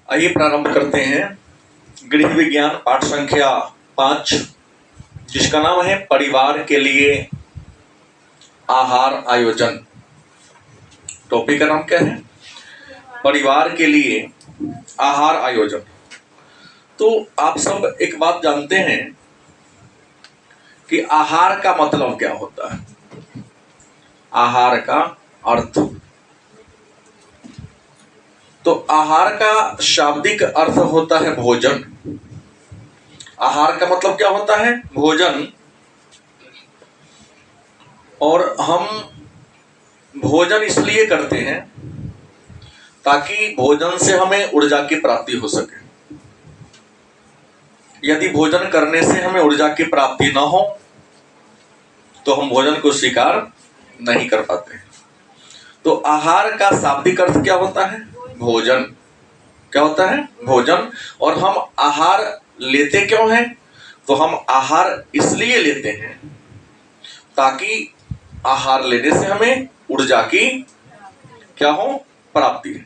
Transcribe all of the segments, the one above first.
आइए प्रारंभ करते हैं गृह विज्ञान पाठ संख्या 5, जिसका नाम है परिवार के लिए आहार आयोजन। टॉपिक का नाम क्या है? परिवार के लिए आहार आयोजन। तो आप सब एक बात जानते हैं कि आहार का मतलब क्या होता है। आहार का अर्थ, तो आहार का शाब्दिक अर्थ होता है भोजन। आहार का मतलब क्या होता है? भोजन। और हम भोजन इसलिए करते हैं ताकि भोजन से हमें ऊर्जा की प्राप्ति हो सके। यदि भोजन करने से हमें ऊर्जा की प्राप्ति न हो तो हम भोजन को स्वीकार नहीं कर पाते। तो आहार का शाब्दिक अर्थ क्या होता है? भोजन। क्या होता है? भोजन। और हम आहार लेते क्यों हैं? तो हम आहार इसलिए लेते हैं ताकि आहार लेने से हमें ऊर्जा की क्या हो? प्राप्ति।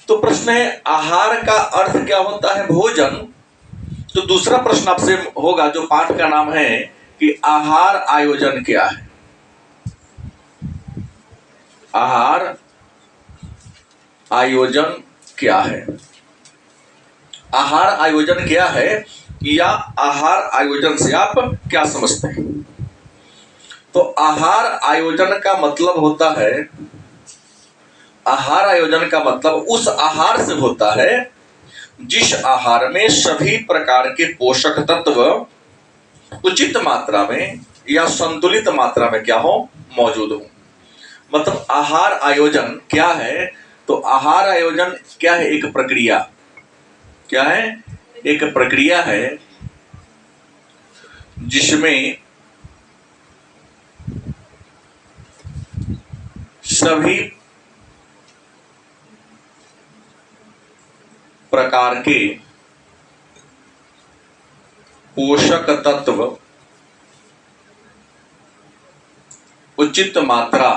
तो प्रश्न है आहार का अर्थ क्या होता है? भोजन। तो दूसरा प्रश्न आपसे होगा जो पाठ का नाम है कि आहार आयोजन क्या है। आहार आयोजन क्या है? आहार आयोजन क्या है या आहार आयोजन से आप क्या समझते हैं? तो आहार आयोजन का मतलब होता है, आहार आयोजन का मतलब उस आहार से होता है जिस आहार में सभी प्रकार के पोषक तत्व उचित मात्रा में या संतुलित मात्रा में क्या हो? मौजूद हो। मतलब आहार आयोजन क्या है? तो आहार आयोजन क्या है? एक प्रक्रिया। क्या है? एक प्रक्रिया है जिसमें सभी प्रकार के पोषक तत्व उचित मात्रा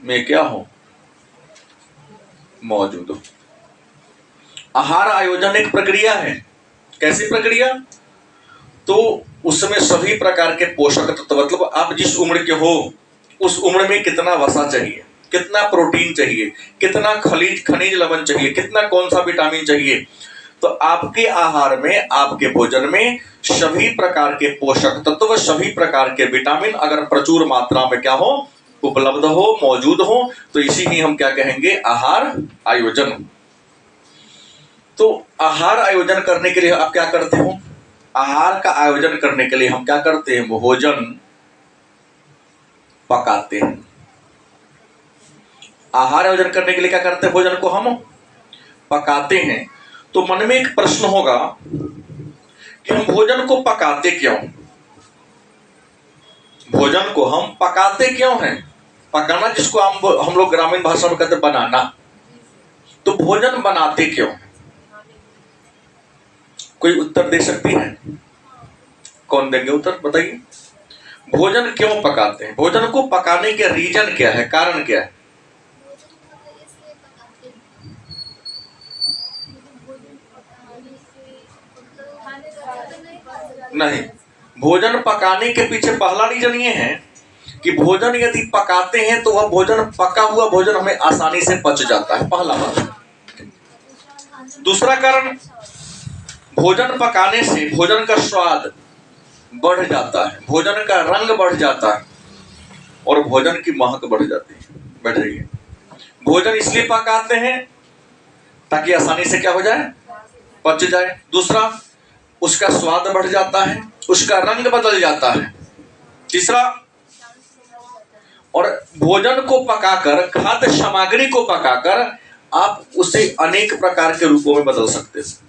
में क्या हो? मौजूद हो। आहार आयोजन एक प्रक्रिया है। कैसी प्रक्रिया? तो उसमें सभी प्रकार के पोषक तत्व, मतलब आप जिस उम्र के हो उस उम्र में कितना वसा चाहिए, कितना प्रोटीन चाहिए, कितना खनिज लवण चाहिए, कितना कौन सा विटामिन चाहिए, तो आपके आहार में, आपके भोजन में सभी प्रकार के पोषक तत्व, सभी प्रकार के विटामिन अगर प्रचुर मात्रा में क्या हो? उपलब्ध हो, मौजूद हो, तो इसी ही हम क्या कहेंगे? आहार आयोजन। तो आहार आयोजन करने के लिए आप क्या करते हो? आहार का आयोजन करने के लिए हम क्या करते हैं? भोजन पकाते हैं। आहार आयोजन करने के लिए क्या करते हैं? भोजन को हम पकाते हैं। तो मन में एक प्रश्न होगा कि हम भोजन को पकाते क्यों? भोजन को हम पकाते क्यों हैं? पकाना जिसको हम लोग ग्रामीण भाषा में कहते हैं बनाना। तो भोजन बनाते क्यों? कोई उत्तर दे सकती है? कौन देंगे उत्तर? बताइए। भोजन क्यों पकाते हैं? भोजन को पकाने के रीजन क्या है? कारण क्या है? नहीं, भोजन पकाने के पीछे पहला रीजन ये है कि भोजन यदि पकाते हैं तो वह भोजन, पका हुआ भोजन हमें आसानी से पच जाता है। पहला बात। दूसरा कारण, भोजन पकाने से भोजन का स्वाद बढ़ जाता है, भोजन का रंग बढ़ जाता है और भोजन की महक बढ़ जाती है, बढ़ रही है। भोजन इसलिए पकाते हैं ताकि आसानी से क्या हो जाए? पच जाए। दूसरा, उसका स्वाद बढ़ जाता है, उसका रंग बदल जाता है। तीसरा, और भोजन को पकाकर, खाद्य सामग्री को पकाकर आप उसे अनेक प्रकार के रूपों में बदल सकते हैं।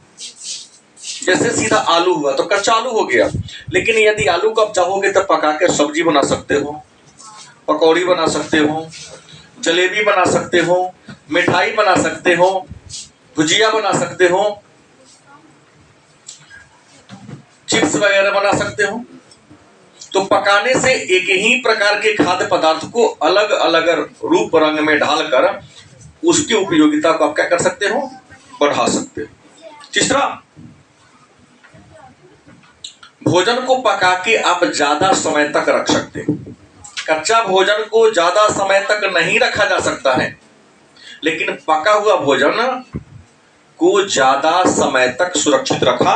जैसे सीधा आलू हुआ तो कच्चा आलू हो गया, लेकिन यदि आलू को आप चाहोगे तो पका के सब्जी बना सकते हो, पकौड़ी बना सकते हो, जलेबी बना सकते हो, मिठाई बना सकते हो, भुजिया बना सकते हो, चिप्स वगैरह बना सकते हो। तो पकाने से एक ही प्रकार के खाद्य पदार्थ को अलग अलग रूप रंग में ढालकर उसकी उपयोगिता को आप क्या कर सकते हो, बढ़ा सकते हो। तीसरा, भोजन को पका के आप ज्यादा समय तक रख सकते हैं। कच्चा भोजन को ज्यादा समय तक नहीं रखा जा सकता है, लेकिन पका हुआ भोजन को ज्यादा समय तक सुरक्षित रखा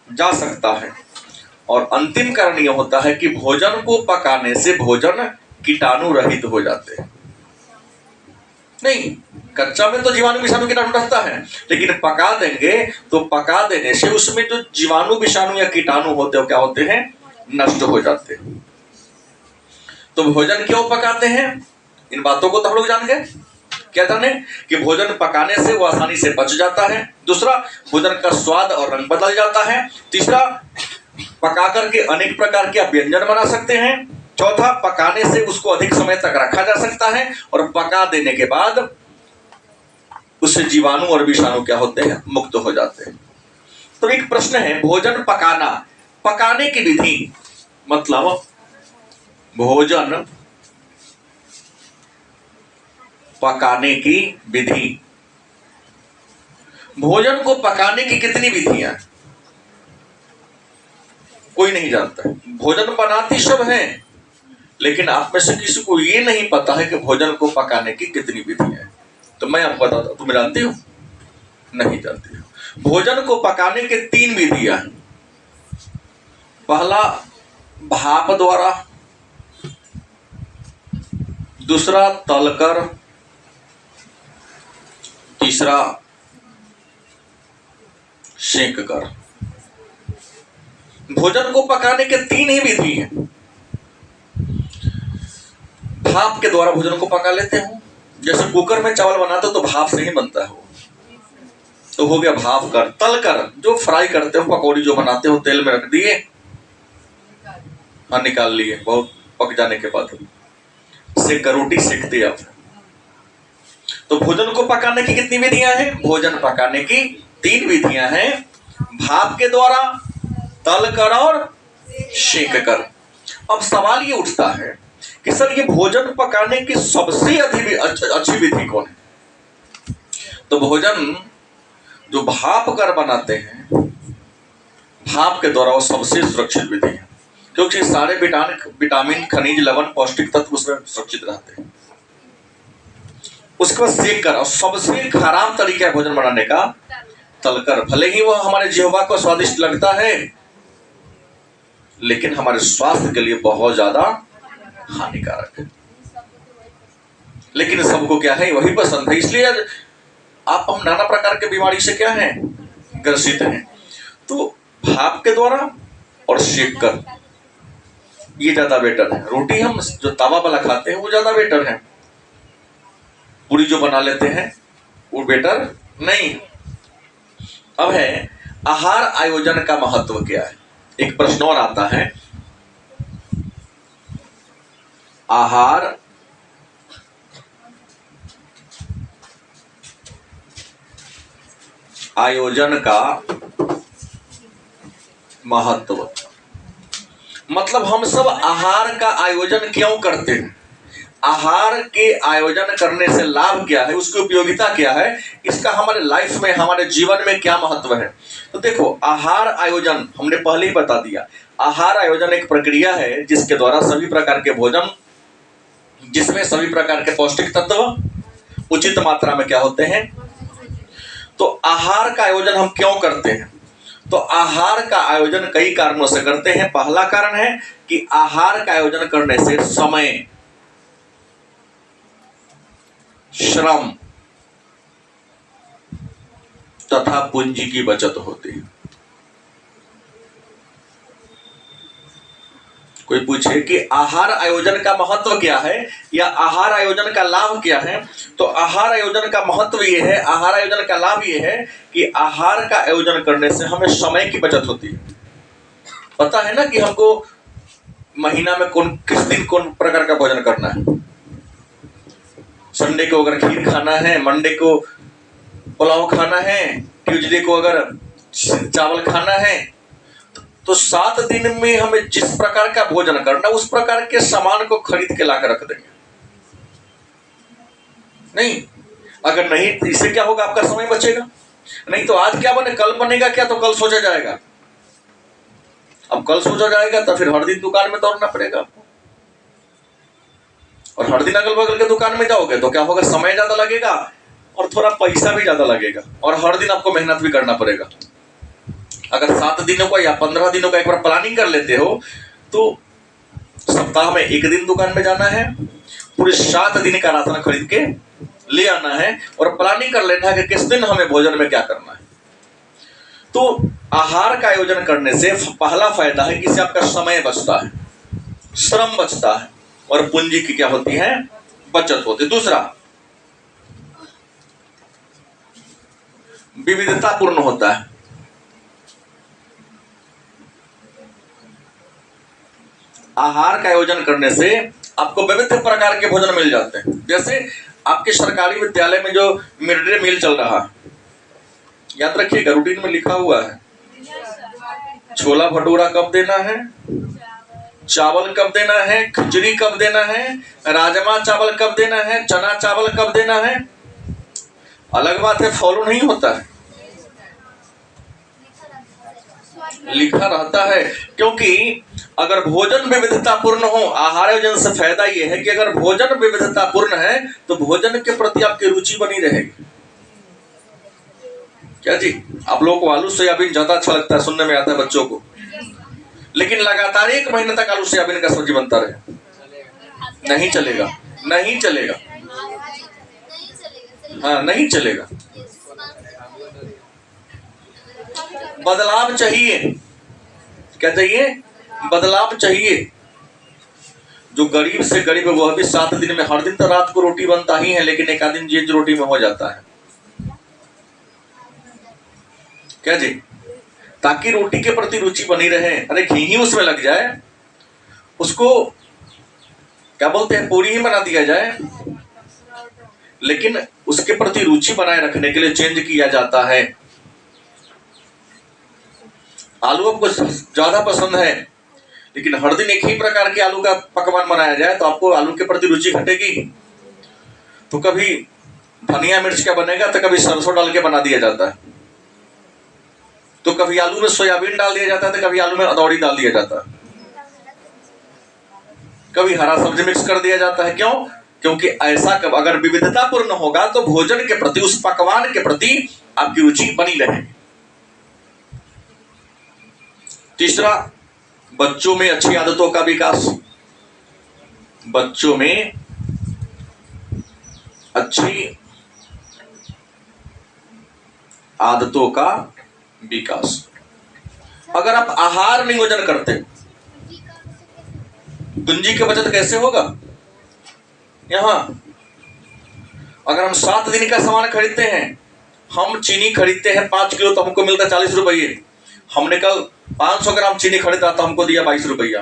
जा सकता है। और अंतिम कारण यह होता है कि भोजन को पकाने से भोजन कीटाणु रहित हो जाते हैं। नहीं, कच्चा में तो जीवाणु विषाणु कीटाणु रहता है, लेकिन पका देंगे तो पका देने से उसमें जो जीवाणु विषाणु या कीटाणु होते हैं क्या होते हैं, नष्ट हो जाते हैं। तो भोजन क्यों पकाते हैं, इन बातों को तो हम लोग जान गए। क्या जाने कि भोजन पकाने से वो आसानी से पच जाता है। दूसरा, भोजन का स्वाद और रंग बदल जाता है। तीसरा, पका करके अनेक प्रकार के आप व्यंजन बना सकते हैं। चौथा, पकाने से उसको अधिक समय तक रखा जा सकता है, और पका देने के बाद उससे जीवाणु और विषाणु क्या होते हैं, मुक्त हो जाते हैं। तो एक प्रश्न है, भोजन पकाना, पकाने की विधि, मतलब भोजन पकाने की विधि। भोजन को पकाने की कितनी विधियां, कोई नहीं जानता है। भोजन बनाती सब है, लेकिन आप में से किसी को ये नहीं पता है कि भोजन को पकाने की कितनी विधियां हैं। तो मैं आपको बताता हूं, तुम जानते हो? नहीं जानते हो। भोजन को पकाने के 3 विधियां हैं। पहला, भाप द्वारा। दूसरा, तलकर। तीसरा, सेक कर। भोजन को पकाने के 3 ही विधि हैं। भाप के द्वारा भोजन को पका लेते हो, जैसे कुकर में चावल बनाते हो तो भाप से ही बनता है वो, तो हो गया भाप कर। तल कर, जो फ्राई करते हो, पकौड़ी जो बनाते हो, तेल में रख दिए, हाँ निकाल लिए, बहुत पक जाने के बाद सेक कर, रोटी सेकते आप। तो भोजन को पकाने की कितनी विधियां हैं? भोजन पकाने की 3 विधियां हैं, भाप के द्वारा, तल कर और सेक कर। अब सवाल ये उठता है कि सर ये भोजन पकाने की सबसे अच्छी विधि कौन है? तो भोजन जो भाप कर बनाते हैं, भाप के द्वारा, वो सबसे सुरक्षित विधि है, क्योंकि सारे विटामिन, खनिज, लवण, पौष्टिक तत्व उसमें सुरक्षित रहते हैं। उसके बाद सेक कर, और सबसे खराब तरीका है भोजन बनाने का तलकर। भले ही वो हमारे जिह्वा को स्वादिष्ट लगता है, लेकिन हमारे स्वास्थ्य के लिए बहुत ज्यादा हानिकारक है। लेकिन सबको क्या है, वही पसंद है, इसलिए आप हम नाना प्रकार के बीमारी से क्या है, ग्रसित हैं। तो भाप के द्वारा और सेक कर, ये ज्यादा बेटर है। रोटी हम जो तवा वाला खाते हैं वो ज्यादा बेटर है, पूरी जो बना लेते हैं वो बेटर नहीं। अब है, आहार आयोजन का महत्व क्या है? एक प्रश्न और आता है, आहार आयोजन का महत्व, मतलब हम सब आहार का आयोजन क्यों करते हैं? आहार के आयोजन करने से लाभ क्या है, उसकी उपयोगिता क्या है, इसका हमारे लाइफ में, हमारे जीवन में क्या महत्व है? तो देखो, आहार आयोजन हमने पहले ही बता दिया। आहार आयोजन एक प्रक्रिया है जिसके द्वारा सभी प्रकार के भोजन, जिसमें सभी प्रकार के पौष्टिक तत्व उचित मात्रा में क्या होते हैं। तो आहार का आयोजन हम क्यों करते हैं? तो आहार का आयोजन कई कारणों से करते हैं। पहला कारण है कि आहार का आयोजन करने से समय, श्रम तथा पूंजी की बचत होती है। कोई पूछे कि आहार आयोजन का महत्व क्या है या आहार आयोजन का लाभ क्या है, तो आहार आयोजन का महत्व ये है, आहार आयोजन का लाभ ये है कि आहार का आयोजन करने से हमें समय की बचत होती है। पता है ना कि हमको महीना में किस दिन कौन प्रकार का भोजन करना है। संडे को अगर खीर खाना है, मंडे को पुलाव खाना है, ट्यूसडे को अगर चावल खाना है, तो 7 दिन में हमें जिस प्रकार का भोजन करना, उस प्रकार के सामान को खरीद के लाकर रख देंगे। नहीं, अगर नहीं, इससे क्या होगा, आपका समय बचेगा। नहीं तो आज क्या बने, कल बनेगा क्या, तो कल सोचा जाएगा। अब कल सोचा जाएगा तो फिर हर दिन दुकान में दौड़ना पड़ेगा आपको, और हर दिन अगल बगल के दुकान में जाओगे तो क्या होगा, समय ज्यादा लगेगा और थोड़ा पैसा भी ज्यादा लगेगा, और हर दिन आपको मेहनत भी करना पड़ेगा। अगर 7 दिनों का या 15 दिनों का एक बार प्लानिंग कर लेते हो तो सप्ताह में 1 दिन दुकान में जाना है, पूरे 7 दिन का राशन खरीद के ले आना है, और प्लानिंग कर लेना है कि किस दिन हमें भोजन में क्या करना है। तो आहार का आयोजन करने से पहला फायदा है कि इससे आपका समय बचता है, श्रम बचता है, और पूंजी की क्या होती है, बचत होती है। दूसरा, विविधता पूर्ण होता है। आहार का आयोजन करने से आपको विविध प्रकार के भोजन मिल जाते हैं। जैसे आपके सरकारी विद्यालय में जो मिड डे मील चल रहा है, याद रखिएगा, रूटीन में लिखा हुआ है, छोला भटूरा कब देना है, चावल कब देना है, खिचड़ी कब देना है, राजमा चावल कब देना है, चना चावल कब देना है। अलग बात है फॉलो नहीं होता है, लिखा रहता है। क्योंकि अगर भोजन विविधता पूर्ण हो, आहार आयोजन से फायदा यह है कि अगर भोजन विविधता पूर्ण है तो भोजन के प्रति आपकी रुचि बनी रहेगी। क्या जी, आप लोगों को आलू सोयाबीन ज्यादा अच्छा लगता है, सुनने में आता है बच्चों को, लेकिन लगातार 1 महीने तक आलू सोयाबीन का सब्जी बनता रहे, नहीं चलेगा, नहीं चलेगा, हाँ नहीं चलेगा। बदलाव चाहिए, क्या चाहिए, बदलाव चाहिए। जो गरीब से गरीब है वह भी 7 दिन में, हर दिन तो रात को रोटी बनता ही है, लेकिन एक आध दिन चेंज रोटी में हो जाता है, क्या जी, ताकि रोटी के प्रति रुचि बनी रहे। अरे घी ही उसमें लग जाए, उसको क्या बोलते हैं, पूरी ही बना दिया जाए, लेकिन उसके प्रति रुचि बनाए रखने के लिए चेंज किया जाता है। आलू आपको ज्यादा पसंद है, लेकिन हर दिन एक ही प्रकार के आलू का पकवान बनाया जाए तो आपको आलू के प्रति रुचि घटेगी। तो कभी धनिया मिर्च का बनेगा तो कभी सरसों डाल के बना दिया जाता है, तो कभी आलू में सोयाबीन डाल दिया जाता है, तो कभी आलू में अदौड़ी डाल दिया जाता है, कभी हरा सब्जी मिक्स कर दिया जाता है। क्यों? क्योंकि ऐसा अगर विविधता पूर्ण होगा तो भोजन के प्रति, उस पकवान के प्रति आपकी रुचि बनी रहेगी। तीसरा, बच्चों में अच्छी आदतों का विकास। बच्चों में अच्छी आदतों का विकास। अगर आप आहार नियोजन करते, पूंजी की बचत कैसे होगा? यहां अगर हम 7 दिन का सामान खरीदते हैं, हम चीनी खरीदते हैं 5 किलो तो हमको मिलता है 40 रुपये। हमने कल 500 ग्राम चीनी खरीदा तो हमको दिया 22 रुपया।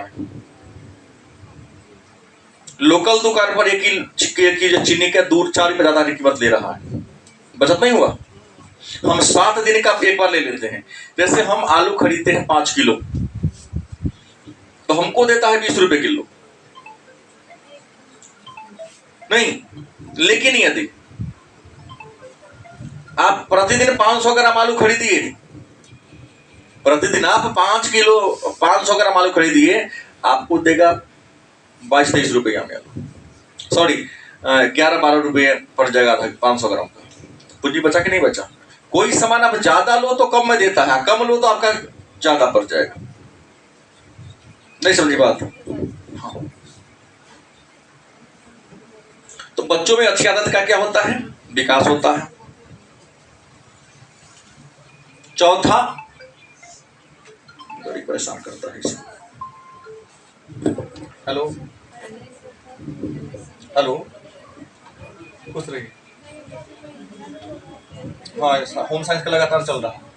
लोकल दुकान पर 1 किलो चीनी का दूर 4 रुपये ज्यादा कीमत ले रहा है, बचत नहीं हुआ। हम 7 दिन का एक बार ले लेते हैं। जैसे हम आलू खरीदते हैं 5 किलो तो हमको देता है 20 रुपए किलो, नहीं। लेकिन यदि आप प्रतिदिन 500 ग्राम आलू खरीदिए, प्रतिदिन आप 500 ग्राम आलू खरीदिए, आपको देगा 22-23 रुपया में आलू, सॉरी 11-12 रुपये पर जाएगा 500 ग्राम का। पूंजी बचा कि नहीं बचा? कोई सामान आप ज्यादा लो तो कम में देता है, कम लो तो आपका ज्यादा पड़ जाएगा। नहीं समझी बात? हाँ। तो बच्चों में अच्छी आदत का क्या होता है? विकास होता है। चौथा, बड़ी परेशान करता है इसे। हेलो हेलो, खुश रहिए। हाँ, होम साइंस का लगातार चल रहा है।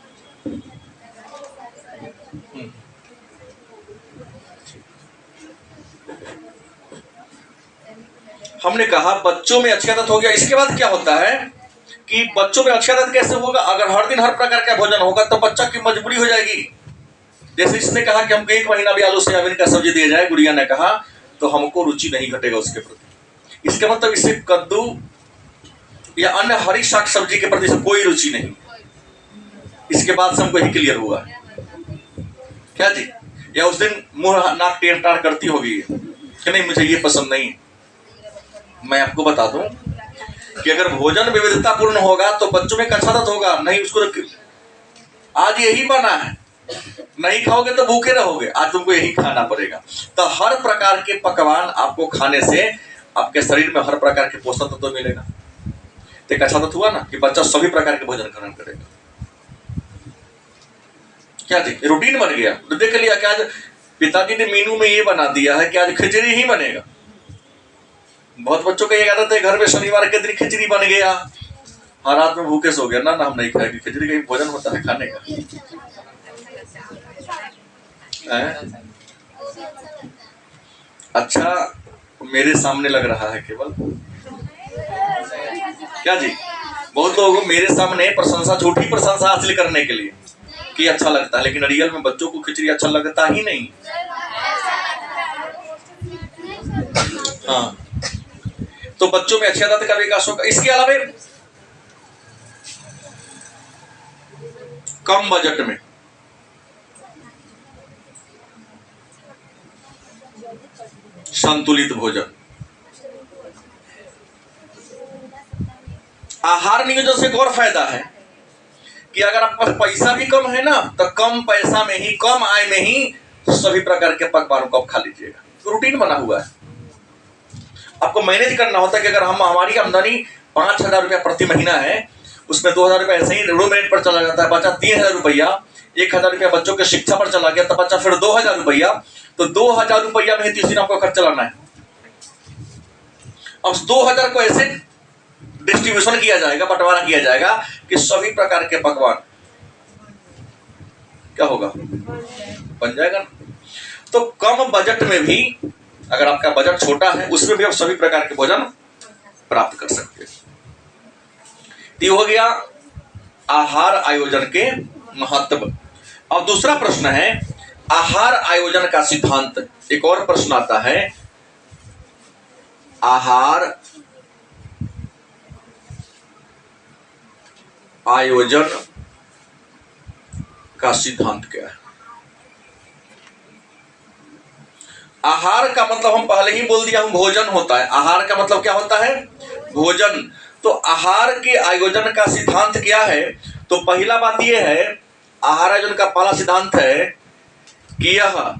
हमने कहा बच्चों में अच्छी आदत हो गया। इसके बाद क्या होता है कि बच्चों में अच्छी आदत कैसे होगा? अगर हर दिन हर प्रकार का भोजन होगा तो बच्चा की मजबूरी हो जाएगी। जैसे इसने कहा कि हमको 1 महीना भी आलू सोयाबीन का सब्जी दिया जाए, गुड़िया ने कहा, तो हमको रुचि नहीं घटेगा उसके प्रति। इसका मतलब इसे कद्दू या अन्य हरी शाक सब्जी के प्रति से कोई रुचि नहीं। इसके बाद से हमको यही क्लियर हुआ क्या जी? या उस दिन मुंह नाक टेढ़ टाढ़ करती होगी कि नहीं मुझे ये पसंद नहीं। मैं आपको बता दूं कि अगर भोजन विविधतापूर्ण होगा तो बच्चों में कसादत होगा नहीं। उसको आज यही बना है, नहीं खाओगे तो भूखे रहोगे, आज तुमको यही खाना पड़ेगा। तो हर प्रकार के पकवान आपको खाने से आपके शरीर में हर प्रकार के पोषक तत्व तो मिलेगा। तो कसादत हुआ ना कि बच्चा सभी प्रकार के भोजन ग्रहण करेगा। क्या जी? रूटीन बन गया। तो देख लिया कि आज पिताजी ने मेनू में ये बना दिया है कि आज खिचड़ी ही बनेगा। बहुत बच्चों का ये आदत है घर में शनिवार के दिन खिचड़ी बन गया, हर रात में भूखे सो गया। ना ना, हम नहीं खाएंगे, खिचड़ी का ही भोजन होता है खाने का। अच्छा, मेरे सामने लग रहा है केवल क्या जी? बहुत लोगों को मेरे सामने प्रशंसा, झूठी प्रशंसा हासिल करने के लिए कि अच्छा लगता है, लेकिन रियल में बच्चों को खिचड़ी अच्छा लगता ही नहीं। हाँ, तो बच्चों में अच्छी आदत का विकास होगा। इसके अलावा कम बजट में संतुलित भोजन, आहार नियोजन से एक और फायदा है कि अगर आपके पास पैसा भी कम है ना, तो कम पैसा में ही, कम आय में ही सभी प्रकार के पकवानों को आप खा लीजिएगा। तो रूटीन बना हुआ है। आपको मैनेज करना होता है कि अगर हमारी आमदनी 5,000 रुपया प्रति महीना है, उसमें 2,000 रुपया ऐसे ही रूम पर चला जाता है, बचा 3,000 रुपया, 1,000 रुपया बच्चों के शिक्षा पर चला गया, तो बचा फिर 2,000 रुपया। तो 2,000 रुपया में ही 30 दिन आपको खर्च चलाना है। अब 2,000 को ऐसे डिस्ट्रीब्यूशन किया जाएगा, बंटवारा किया जाएगा कि सभी प्रकार के पकवान क्या होगा, बन जाएगा। तो कम बजट में भी, अगर आपका बजट छोटा है, उसमें भी आप सभी प्रकार के भोजन प्राप्त कर सकते हैं। ये हो गया आहार आयोजन के महत्व। और दूसरा प्रश्न है आहार आयोजन का सिद्धांत। एक और प्रश्न आता है, आहार आयोजन का सिद्धांत क्या है? आहार का मतलब हम पहले ही बोल दिया हूं, भोजन होता है। आहार का मतलब क्या होता है? भोजन। तो आहार के आयोजन का सिद्धांत क्या है? तो पहला बात यह है, आहार आयोजन का पहला सिद्धांत है कि यह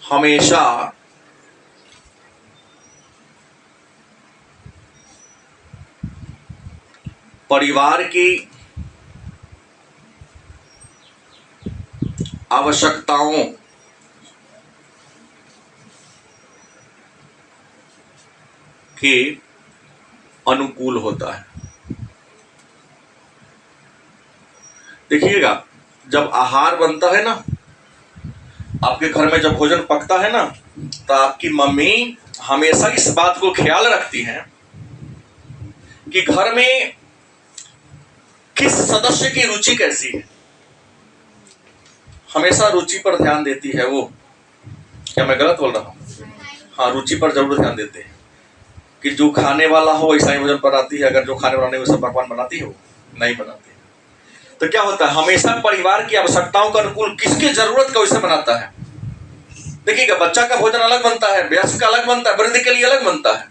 हमेशा परिवार की आवश्यकताओं के अनुकूल होता है। देखिएगा, जब आहार बनता है ना, आपके घर में जब भोजन पकता है ना, तो आपकी मम्मी हमेशा इस बात को ख्याल रखती हैं कि घर में किस सदस्य की रुचि कैसी है। हमेशा रुचि पर ध्यान देती है वो। क्या मैं गलत बोल रहा हूं? हाँ, रुचि पर जरूर ध्यान देते हैं कि जो खाने वाला हो वैसा ही भोजन बनाती है, अगर जो खाने वाला नहीं वैसा पकवान बनाती है वो नहीं बनाती। तो क्या होता है, हमेशा परिवार की आवश्यकताओं का अनुकूल, किसकी जरूरत का वैसे बनाता है। देखिएगा, बच्चा का भोजन अलग बनता है, वयस्क का अलग बनता है, वृद्ध के लिए अलग बनता है।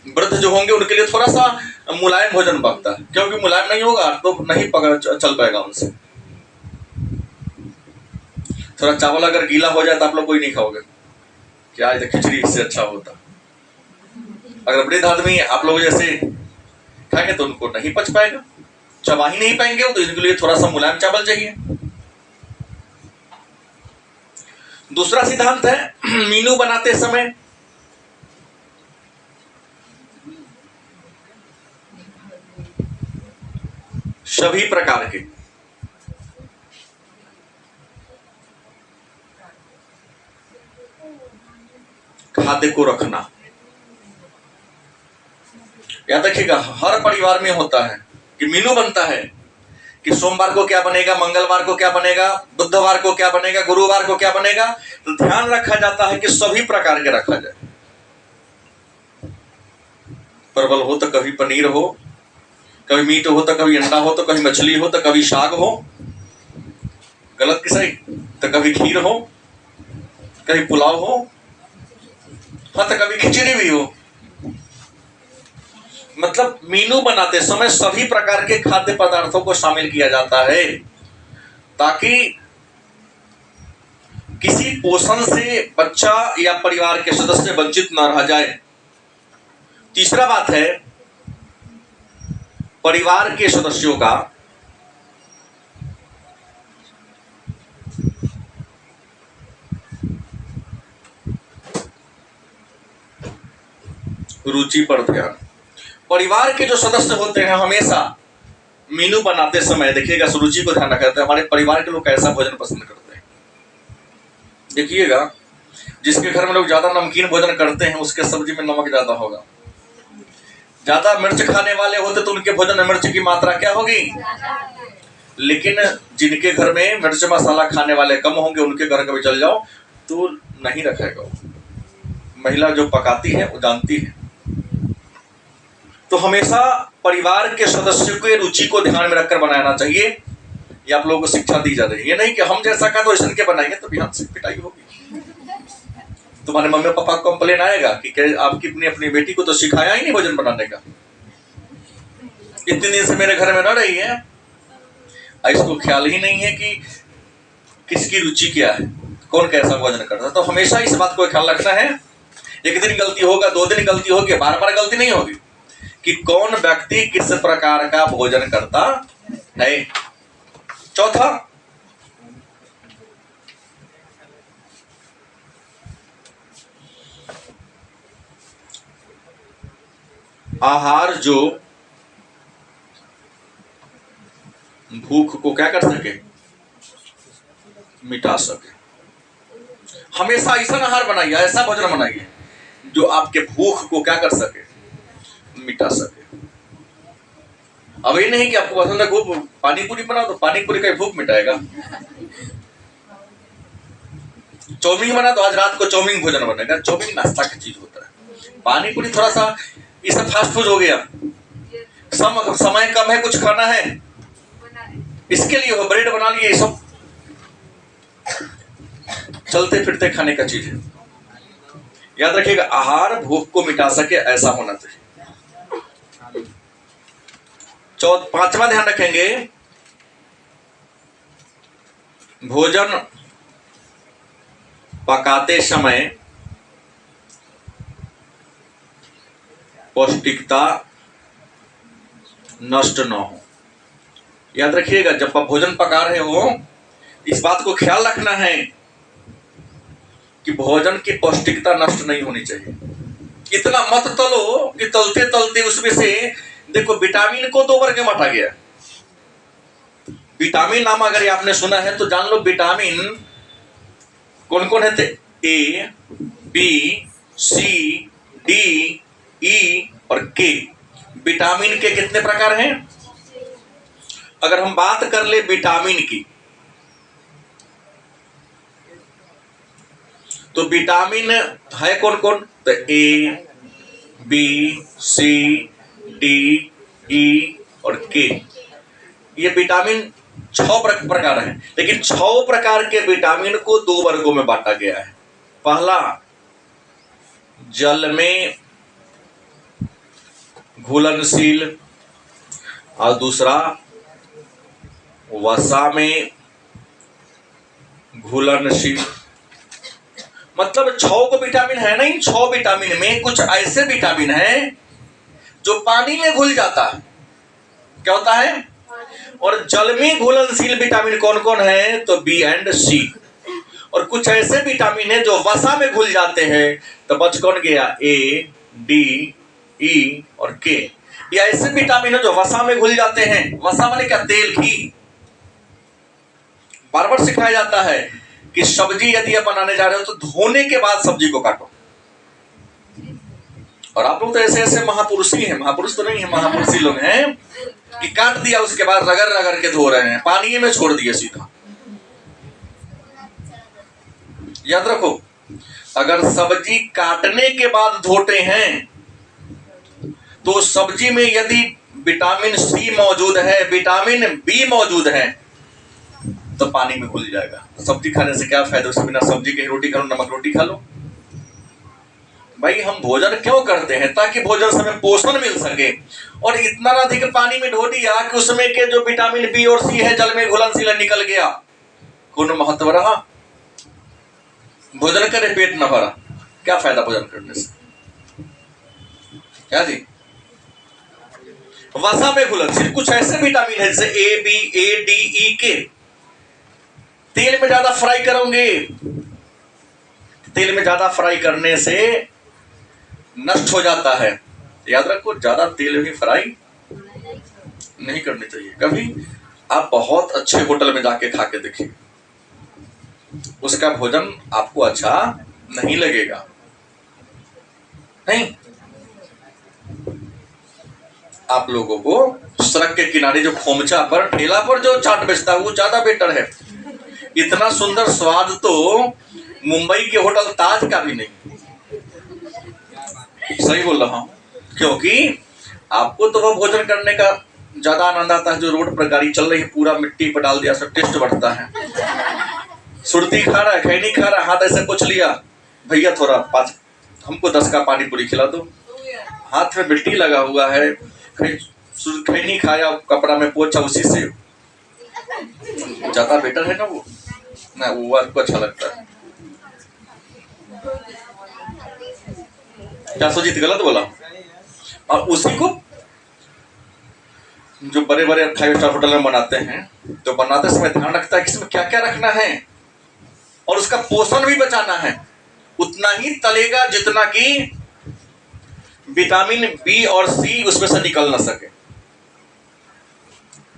वृद्ध जो होंगे उनके लिए थोड़ा सा मुलायम भोजन पकता है, क्योंकि मुलायम नहीं होगा तो नहीं चल पाएगा उनसे। थोड़ा चावल अगर गीला हो जाए तो आप लोग कोई नहीं खाओगे, क्या है, खिचड़ी इससे अच्छा होता। अगर वृद्ध आदमी आप लोग जैसे खाएंगे तो उनको नहीं पच पाएगा, चबा ही नहीं पाएंगे, तो इनके लिए थोड़ा सा मुलायम चावल चाहिए। दूसरा सिद्धांत है, मीनू बनाते समय सभी प्रकार के खाद्य को रखना। याद रखिएगा, हर परिवार में होता है कि मेनू बनता है कि सोमवार को क्या बनेगा, मंगलवार को क्या बनेगा, बुधवार को क्या बनेगा, गुरुवार को क्या बनेगा। तो ध्यान रखा जाता है कि सभी प्रकार के रखा जाए। परवल हो तो कभी पनीर हो, कभी मीट हो तो कभी अंडा हो, तो कभी मछली हो तो कभी साग हो, गलत कि सही, तो कभी खीर हो, कभी पुलाव हो, हाँ तो कभी खिचड़ी भी हो। मतलब मीनू बनाते समय सभी प्रकार के खाद्य पदार्थों को शामिल किया जाता है ताकि किसी पोषण से बच्चा या परिवार के सदस्य वंचित न रह जाए। तीसरा बात है, परिवार के सदस्यों का रुचि पर ध्यान। परिवार के जो सदस्य होते हैं हमेशा मीनू बनाते समय देखिएगा रुचि को ध्यान रखते हैं हमारे परिवार के लोग कैसा भोजन पसंद करते हैं। देखिएगा जिसके घर में लोग ज्यादा नमकीन भोजन करते हैं उसके सब्जी में नमक ज्यादा होगा। ज्यादा मिर्च खाने वाले होते तो उनके भोजन में मिर्च की मात्रा क्या होगी। लेकिन जिनके घर में मिर्च मसाला खाने वाले कम होंगे उनके घर कभी चल जाओ तो नहीं रखेगा। महिला जो पकाती है वो जानती है। तो हमेशा परिवार के सदस्यों के रुचि को ध्यान में रखकर बनाना चाहिए। ये आप लोगों को शिक्षा दी जा रही है। ये नहीं कि हम जैसा कहा तो ऐसा के बनाएंगे तो बिहान से पिटाई होगी। तुम्हारे मम्मी पापा को कंप्लेन आएगा कि आपकी अपनी बेटी को तो सिखाया ही नहीं भोजन बनाने का, इतने दिन से मेरे घर में न रही है, इसको ख्याल ही नहीं है कि किसकी रुचि क्या है, कौन कैसा भोजन करता है। तो हमेशा इस बात को ख्याल रखना है। एक दिन गलती होगा, 2 दिन गलती होगी, बार-बार गलती नहीं होगी कि कौन व्यक्ति किस प्रकार का भोजन करता है। चौथा, आहार जो भूख को क्या कर सके, मिटा सके। हमेशा ऐसा आहार बनाइए, ऐसा भोजन बनाइए जो आपके भूख को क्या कर सके, मिटा सके। अब ये नहीं कि आपको पसंद है खूब पानी पूरी बनाओ तो पानी पूरी का भूख मिटाएगा। चाउमीन बना तो आज रात को चाउमीन भोजन बनेगा। चाउमीन नाश्ता की चीज होता है, पानी पूरी थोड़ा सा ये सब फास्ट फूड हो गया। समय कम है, कुछ खाना है, इसके लिए हो ब्रेड बना लिए, ये सब चलते फिरते खाने का चीज है। याद रखिएगा आहार भूख को मिटा सके ऐसा होना चाहिए। पांचवा ध्यान रखेंगे, भोजन पकाते समय पौष्टिकता नष्ट न हो। याद रखिएगा जब आप भोजन पका रहे हो इस बात को ख्याल रखना है कि भोजन की पौष्टिकता नष्ट नहीं होनी चाहिए। इतना मत तलो कि तलते तलते उसमें से देखो विटामिन को 2 वर्ग में बांटा गया। विटामिन नाम अगर आपने सुना है तो जान लो विटामिन कौन कौन है, ए, बी, सी, डी, ई और के। विटामिन के कितने प्रकार हैं? अगर हम बात कर ले विटामिन की तो विटामिन है कौन कौन, तो ए, बी, सी, डी, ई और के। ये विटामिन 6 प्रकार हैं, लेकिन 6 प्रकार के विटामिन को 2 वर्गों में बांटा गया है। पहला जल में घुलनशील और दूसरा वसा में घुलनशील। मतलब 6 को विटामिन है नहीं, 6 विटामिन में कुछ ऐसे विटामिन हैं जो पानी में घुल जाता है, क्या होता है। और जल में घुलनशील विटामिन कौन कौन है, तो बी एंड सी। और कुछ ऐसे विटामिन है जो वसा में घुल जाते हैं, तो बच कौन गया, ए, डी, ई और के। ये ऐसे विटामिन है जो वसा में घुल जाते हैं। वसा माने क्या, तेल, घी। बार बार सिखाया जाता है कि सब्जी यदि आप बनाने जा रहे हो तो धोने के बाद सब्जी को काटो। और आप लोग तो ऐसे ऐसे महापुरुषी हैं, महापुरुष तो नहीं है, महापुरुषी लोग हैं कि काट दिया उसके बाद रगड़ रगड़ के धो रहे हैं, पानी में छोड़ दिए सीधा। याद रखो अगर सब्जी काटने के बाद धोते हैं तो सब्जी में यदि विटामिन सी मौजूद है, विटामिन बी मौजूद है, तो पानी में घुल जाएगा। सब्जी खाने से क्या फायदा, उससे बिना सब्जी की रोटी खा लो, नमक रोटी खा लो। भाई हम भोजन क्यों करते हैं? ताकि भोजन से हमें पोषण मिल सके। और इतना अधिक पानी में धो दिया कि उसमें के जो विटामिन बी और सी है जल में घुलनशील निकल गया, कौन महत्व रहा? भोजन करे पेट न भरा, क्या फायदा भोजन करने से? क्या जी? वसा में घुलनशील कुछ ऐसे विटामिन है जैसे ए, बी, ए, डी, ई, के। तेल में ज्यादा फ्राई करोगे, तेल में ज्यादा फ्राई करने से नष्ट हो जाता है। याद रखो, ज्यादा तेल में फ्राई नहीं करनी चाहिए। कभी आप बहुत अच्छे होटल में जाके खा के देखिए, उसका भोजन आपको अच्छा नहीं लगेगा। नहीं, आप लोगों को सड़क के किनारे जो खोमचा पर ठेला पर जो चाट बेचता है वो ज्यादा बेटर है। इतना सुंदर स्वाद तो मुंबई के होटल ताज का भी नहीं। सही बोल रहा हूं, क्योंकि आपको तो वह भोजन करने का ज्यादा आनंद आता है जो रोड पर गाड़ी चल रही है, पूरा मिट्टी पर डाल दिया, सब टेस्ट बढ़ता है। सुरती खा रहा है, खैनी खा रहा है, हाथ ऐसे पोंछ लिया, भैया थोड़ा 5 हमको 10 का पानी पूरी खिला दो। हाथ में मिट्टी लगा हुआ है, खैनी खाया, कपड़ा में पोंछा, उसी से ज्यादा बेटर है ना वो ना, वो आपको अच्छा लगता है। क्या सुजीत गलत बोला? और उसी को जो बड़े बड़े 5 स्टार होटल में बनाते हैं, तो बनाते समय ध्यान रखता है कि इसमें क्या क्या रखना है और उसका पोषण भी बचाना है। उतना ही तलेगा जितना कि विटामिन बी और सी उसमें से निकल ना सके।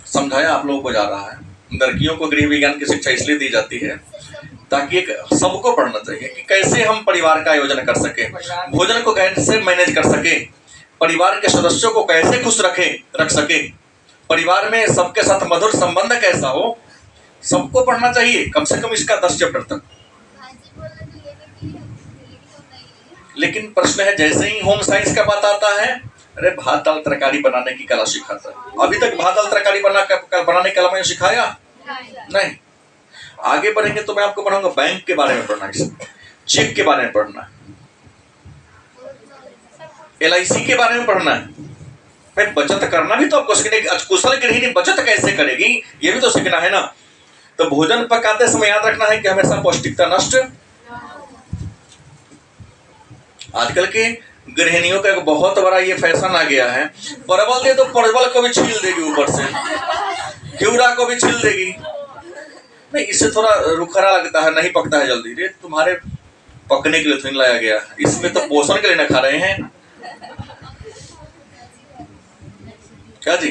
समझाया आप लोगों को जा रहा है। लड़कियों को गृह विज्ञान की शिक्षा इसलिए दी जाती है ताकि एक सबको पढ़ना चाहिए कि कैसे हम परिवार का आयोजन कर सके, भोजन को कैसे मैनेज कर सके, परिवार के सदस्यों को कैसे खुश रख सके, परिवार में सबके साथ मधुर संबंध कैसा हो, सबको पढ़ना चाहिए कम से कम इसका 10 चैप्टर तक। लेकिन प्रश्न है, जैसे ही होम साइंस का बात आता है, अरे भात दाल तरकारी बनाने की कला सिखाता है। अभी तक भात दाल तरकारी बनाने की कला मैंने सिखाया नहीं। आगे बढ़ेंगे तो मैं आपको पढ़ाऊंगा बैंक के बारे में पढ़ना, चेक के बारे में पढ़ना, LIC के बारे में पढ़ना है। भाई बचत करना भी तो आपको सीखना, कुशल गृहिणी बचत कैसे करेगी ये भी तो सीखना है ना। तो भोजन पकाते समय याद रखना है कि हमेशा पौष्टिकता नष्ट। आजकल के गृहिणियों का एक बहुत बड़ा ये फैशन आ गया है, परवल दे तो परवल को भी छील देगी, ऊपर से घिउरा को भी छील देगी। नहीं, इससे थोड़ा रुखरा लगता है, नहीं पकता है जल्दी। रे तुम्हारे पकने के लिए तो नहीं लाया गया, इसमें तो पोषण के लिए ना खा रहे हैं क्या जी?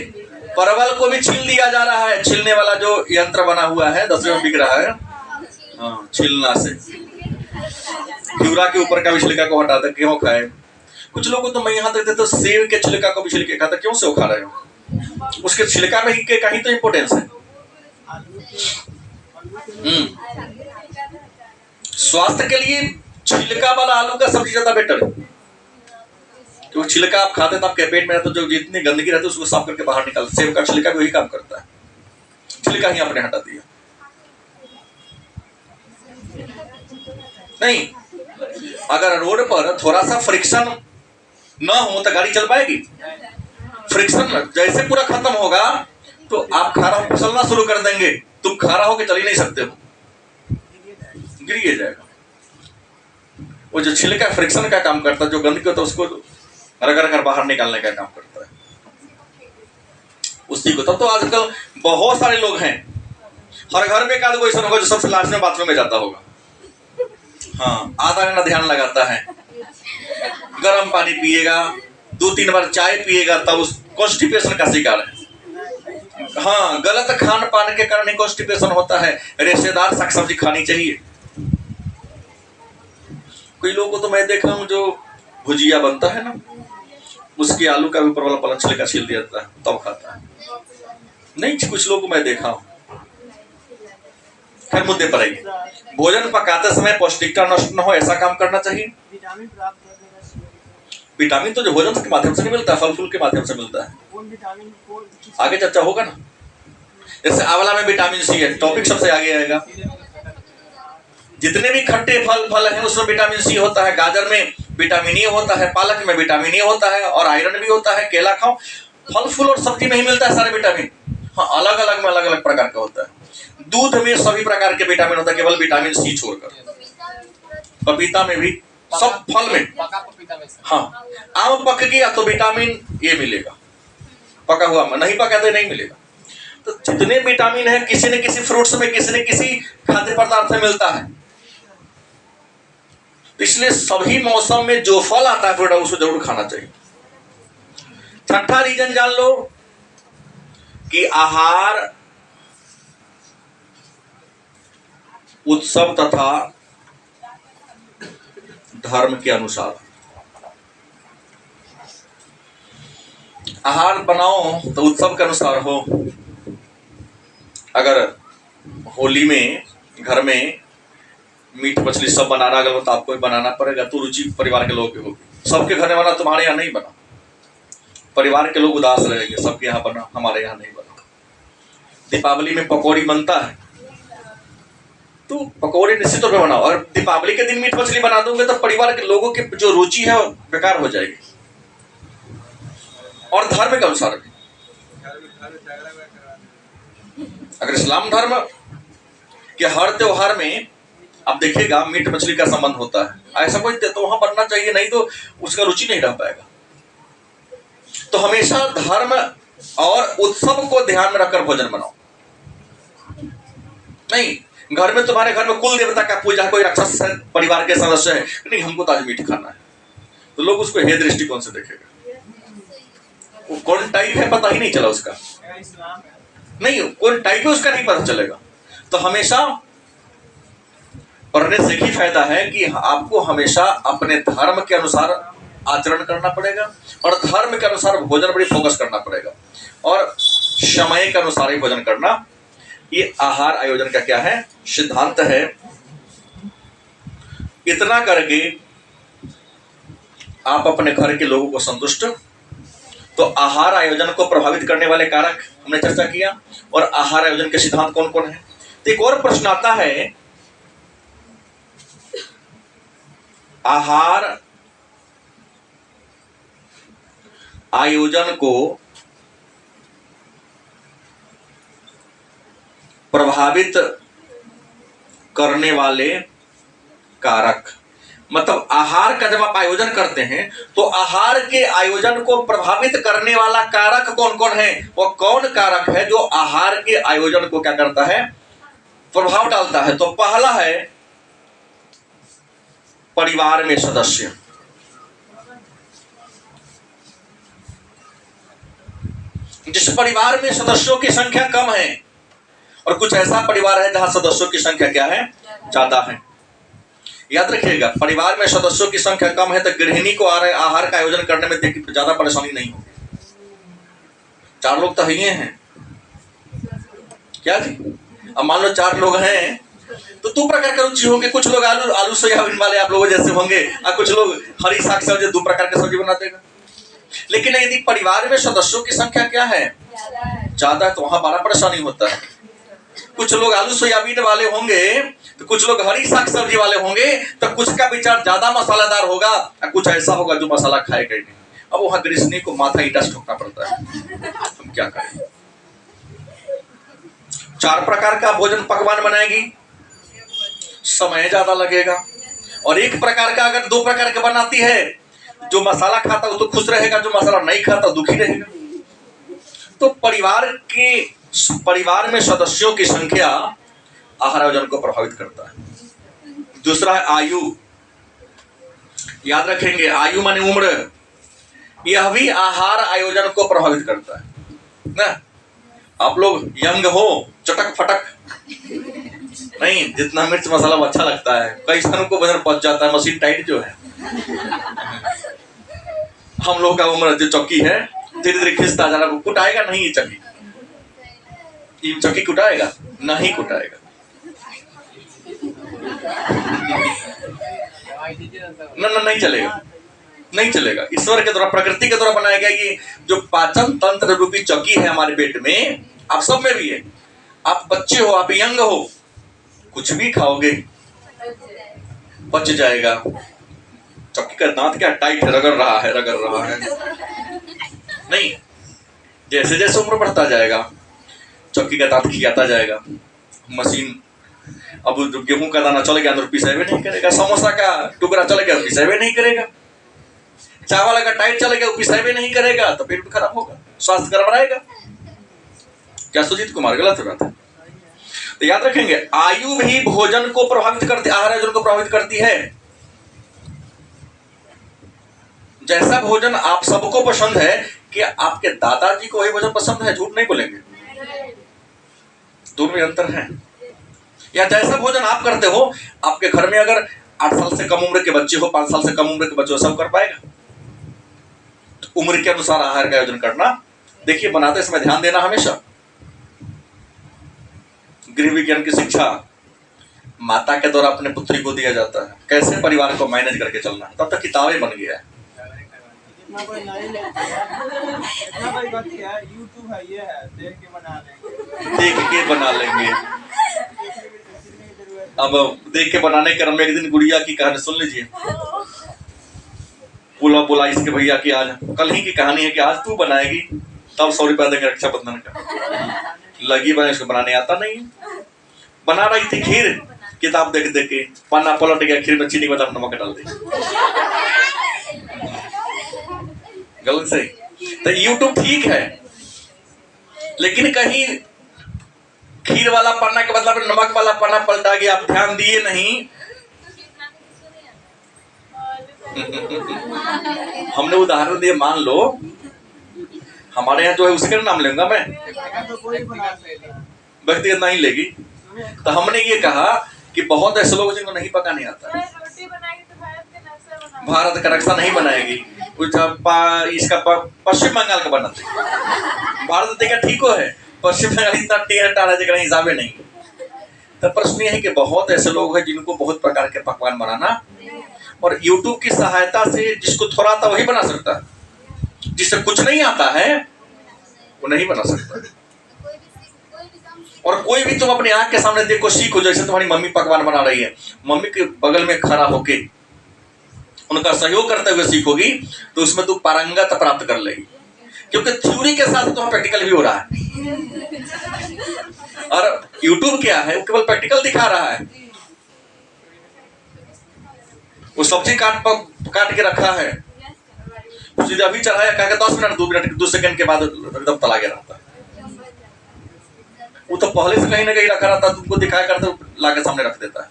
परवल को भी छील दिया जा रहा है, छीलने वाला जो यंत्र बना हुआ है 10 में बिक रहा है। हाँ, छीलना से घिउरा के ऊपर का भी छिलका को हटाता, क्यों खाए? कुछ लोगों तो मैं यहाँ तक देता, सेब के छिलका को भी छिलके खाता, क्यों से खा रहे हो? उसके छिलका में ही कहीं तो इम्पोर्टेंस है। स्वास्थ्य के लिए छिलका वाला आलू का सब्जी ज्यादा बेटर है, क्योंकि छिलका आप खाते तो आपके पेट में रहता, जो जितनी गंदगी रहती है उसको साफ करके बाहर निकालता। सेब का छिलका भी वही काम करता है, छिलका ही आपने हटा दिया। नहीं, अगर रोड पर थोड़ा सा फ्रिक्शन ना हो तो गाड़ी चल पाएगी? फ्रिक्शन जैसे पूरा खत्म होगा तो आप खारा फिसलना शुरू कर देंगे, तुम खारा होकर चल ही नहीं सकते हो, गिर जाएगा। वो जो छिलका फ्रिक्शन का काम करता है, जो गंदगी होता है उसको रगड़ कर बाहर निकालने का काम करता है, उसी को। तब तो आजकल बहुत सारे लोग हैं, हर घर में एक आदमी ऐसा होगा जो सबसे लास्ट में बाथरूम में जाता होगा। हाँ, आधा घंटा ध्यान लगाता है, गर्म पानी पिएगा, 2-3 बार चाय पिएगा, तब उस कॉन्स्टिपेशन का शिकार है। हाँ, गलत खान पान के कारण ही कॉन्स्टिपेशन होता है। रेशेदार साग सब्जी खानी चाहिए। कई लोगों को तो मैं देखा हूँ जो भुजिया बनता है ना, उसके आलू का भी ऊपर वाला पलक छिलका छील दिया जाता है तब खाता है। नहीं, कुछ लोगों को मैं देखा हूँ। खैर, मुद्दे पर आइए। भोजन पकाते समय पौष्टिकता नष्ट न हो ऐसा काम करना चाहिए। विटामिन तो जो भोजन के माध्यम से नहीं मिलता, फल फूल के माध्यम से मिलता है। आगे चर्चा होगा ना। जैसे आंवला में विटामिन सी है, टॉपिक सबसे आगे आएगा। जितने भी खट्टे फल हैं उसमें विटामिन सी होता है। गाजर में विटामिन ए होता है, पालक में विटामिन ए होता है और आयरन भी होता है। केला खाओ, फल फूल और सब्जी में ही मिलता है सारे विटामिन। हाँ, अलग अलग में अलग अलग प्रकार का होता है। दूध में सभी प्रकार के विटामिन होता है, केवल विटामिन सी छोड़कर। पपीता में भी, सब फल में। हाँ, आम पक गया तो विटामिन ए मिलेगा, पका हुआ में नहीं पका तो नहीं मिलेगा। तो जितने विटामिन है किसी न किसी फ्रूट्स में, किसी न किसी खाद्य पदार्थ में मिलता है। इसलिए सभी मौसम में जो फल आता है फ्रूट उसको जरूर खाना चाहिए। छठा रीजन जान लो कि आहार उत्सव तथा धर्म के अनुसार। आहार बनाओ तो उत्सव के अनुसार हो। अगर होली में घर में मीट मछली सब बनाना अगर तो आपको बनाना पड़ेगा, तो रुचि परिवार के लोगों की होगी। सबके घर में बना, तुम्हारे यहाँ नहीं बना, परिवार के लोग उदास रहेंगे, सबके यहाँ बना, हमारे यहाँ नहीं बना। दीपावली में पकौड़ी बनता है तो पकौड़े निश्चित तौर पर बनाओ। और दीपावली के दिन मीट मछली बना दोगे तो परिवार के लोगों की जो रुचि है वो बेकार हो जाएगी। और धर्म के अनुसार भी, अगर इस्लाम धर्म के हर त्योहार में आप देखिएगा मीट मछली का संबंध होता है, ऐसा कोई तो वहां बनना चाहिए, नहीं तो उसका रुचि नहीं रह पाएगा। तो हमेशा धर्म और उत्सव को ध्यान में रखकर भोजन बनाओ। नहीं, घर में तुम्हारे घर में कुल देवता का पूजा, कोई राक्षस परिवार के सदस्य है, नहीं हमको तो आज मीट खाना है, तो लोग उसको हे दृष्टिकोण से देखेगा। वो कौन टाइप है पता ही नहीं चला उसका, नहीं कौन टाइप है उसका नहीं पता चलेगा। तो हमेशा पढ़ने से ही फायदा है कि आपको हमेशा अपने धर्म के अनुसार आचरण करना पड़ेगा और धर्म के अनुसार भोजन पर फोकस करना पड़ेगा और समय के अनुसार ही भोजन करना। ये आहार आयोजन का क्या है, सिद्धांत है। इतना करके आप अपने घर के लोगों को संतुष्ट। तो आहार आयोजन को प्रभावित करने वाले कारक हमने चर्चा किया और आहार आयोजन के सिद्धांत कौन कौन है। तो एक और प्रश्न आता है, आहार आयोजन को प्रभावित करने वाले कारक, मतलब आहार का जब आप आयोजन करते हैं तो आहार के आयोजन को प्रभावित करने वाला कारक कौन कौन है, वो कौन कारक है जो आहार के आयोजन को क्या करता है, प्रभाव डालता है। तो पहला है परिवार में सदस्य। जिस परिवार में सदस्यों की संख्या कम है, और कुछ ऐसा परिवार है जहां सदस्यों की संख्या क्या है, ज्यादा है। याद रखिएगा, परिवार में सदस्यों की संख्या कम है तो गृहिणी को आहार का आयोजन करने में ज्यादा परेशानी नहीं होगी। 4 लोग तो ही हैं क्या जी, अब मान लो 4 लोग हैं तो 2 प्रकार की रुचि होंगे। कुछ लोग आलू सोयाबीन वाले आप लोगों जैसे होंगे और कुछ लोग हरी साग सब्जी 2 प्रकार की सब्जी बना देगा। लेकिन यदि परिवार में सदस्यों की संख्या क्या है, ज्यादा है, तो वहां बड़ा परेशानी होता है। कुछ लोग आलू सोयाबीन वाले होंगे तो कुछ लोग हरी साग सब्जी वाले होंगे, तो कुछ का विचार ज्यादा मसालेदार होगा और कुछ ऐसा होगा जो मसाला खाएगा ही नहीं। अब वहां गृहिणी को माथा ईटा से ठोकना पड़ता है, हम क्या करें। 4 प्रकार का भोजन पकवान बनाएगी, समय ज्यादा लगेगा। और एक प्रकार का अगर 2 प्रकार के बनाती है, जो मसाला खाता है तो खुश रहेगा, जो मसाला नहीं खाता दुखी रहेगा। तो परिवार में सदस्यों की संख्या आहार आयोजन को प्रभावित करता है। दूसरा है आयु। याद रखेंगे, आयु माने उम्र, यह भी आहार आयोजन को प्रभावित करता है ना। आप लोग यंग हो, चटक फटक नहीं, जितना मिर्च मसाला अच्छा लगता है, कई स्थानों को वजन पच जाता है, मशीन टाइट जो है। हम लोग का उम्र जो चौकी है धीरे धीरे खिंचता जा रहा है, कुटाएगा नहीं ये चक्की, ये चक्की कुटाएगा नहीं, कुटाएगा ना नहीं चलेगा। नहीं चलेगा। ईश्वर के द्वारा, प्रकृति के द्वारा बनाया गया ये जो पाचन तंत्र रूपी चौकी है हमारे पेट में, आप सब में भी है। आप बच्चे हो, आप यंग हो, कुछ भी खाओगे पच जाएगा। चौकी का दांत क्या टाइट है, रगड़ रहा है नहीं। जैसे जैसे उम्र बढ़ता जाएगा चौकी का दांत खियाता जाएगा। मशीन, अब जो गेहूं का दाना चल गया अंदर पिसावे नहीं करेगा, समोसा का टुकड़ा चल गया पिसावे नहीं करेगा, चावल का टाइट चल गया पिसावे नहीं करेगा, तो पेट खराब होगा, स्वास्थ्य गड़बड़ाएगा। क्या सुजीत कुमार गलत बात है? तो याद रखेंगे, आयु भी भोजन को प्रभावित करती, आहार आयोजन को प्रभावित करती है। जैसा भोजन आप सबको पसंद है, कि आपके दादाजी को वही भोजन पसंद है? झूठ नहीं बोलेंगे, दोनों में अंतर है। या जैसा भोजन आप करते हो, आपके घर में अगर 8 साल से कम उम्र के बच्चे हो, 5 साल से कम उम्र के बच्चे हो, सब कर पाएगा? तो उम्र के अनुसार आहार का आयोजन करना। देखिए, बनाते समय ध्यान देना हमेशा। गृह विज्ञान की शिक्षा माता के द्वारा अपने पुत्री को दिया जाता है, कैसे परिवार को मैनेज करके चलना है। तब तक किताबें बन गया है। YouTube है, ये है, देख के बना लेंगे। अब देख के बनाने के क्रम में एक दिन गुड़िया की कहानी सुन लीजिए। बोला इसके भैया की आज कल ही की कहानी है कि आज तू बनाएगी, तब 100 रुपया देंगे रक्षाबंधन का। लगी बने, उसको बनाने आता नहीं, बना रही थी खीर, किताब देख देख के पन्ना पलट गया, खीर में चीनी बादाम नमक डाल दी। गलत सही। तो YouTube ठीक है, लेकिन कहीं खीर वाला पन्ना के बदला में नमक वाला पन्ना पलटा गया, आप ध्यान दिए नहीं। हमने उदाहरण दिए, मान लो हमारे यहाँ जो है उसके नाम लेंगे मैं, व्यक्तिगत नहीं लेगी। तो हमने ये कहा कि बहुत ऐसे लोग जिनको नहीं पकाने आता, भारत का नक्शा नहीं बनाएगी, इसका पश्चिम बंगाल का बनाते, भारत देखा ठीक हो है, पश्चिम बंगाल इतना टेढ़ा जगह हिसाबे नहीं। तो प्रश्न यह है कि बहुत ऐसे लोग हैं जिनको बहुत प्रकार के पकवान बनाना, और YouTube की सहायता से जिसको थोड़ा आता वही बना सकता है, जिससे कुछ नहीं आता है वो नहीं बना सकता। और कोई भी तुम अपने आंख के सामने देखो, सीखो। जैसे तुम्हारी मम्मी पकवान बना रही है, मम्मी के बगल में खड़ा होके उनका सहयोग करते हुए सीखोगी, तो उसमें तू पारंगत प्राप्त कर लेगी, क्योंकि थ्योरी के साथ तो प्रैक्टिकल भी हो रहा है। और YouTube क्या है, वो केवल प्रैक्टिकल दिखा रहा है। वो सब्जी काट के रखा है, सीधे अभी चढ़ाया, कहा 10 मिनट 2 मिनट 2 सेकंड के बाद एकदम तला गया रहता है। वो तो पहले से कहीं ना कहीं रखा रहता, तुमको दिखाया करते लाके सामने रख देता है।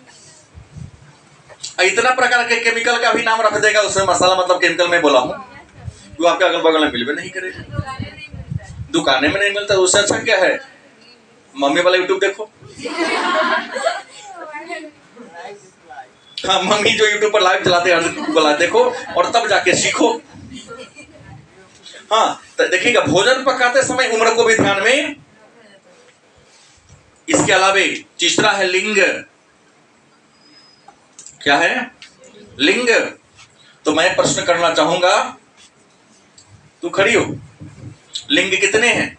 इतना प्रकार के केमिकल का भी नाम रख देगा उसमें, मसाला मतलब केमिकल में बोला हूँ, जो आपके अगल बगल में मिलवे नहीं करेगा, दुकाने में नहीं मिलता। उससे अच्छा क्या है, मम्मी वाला YouTube देखो। हाँ, मम्मी जो YouTube पर लाइव चलाते हैं देखो, और तब जाके सीखो। हाँ, तो देखिएगा, भोजन पकाते समय उम्र को भी ध्यान में। इसके अलावे तीसरा है लिंग। क्या है? लिंग। तो मैं प्रश्न करना चाहूंगा, तू खड़ी हो, लिंग कितने हैं?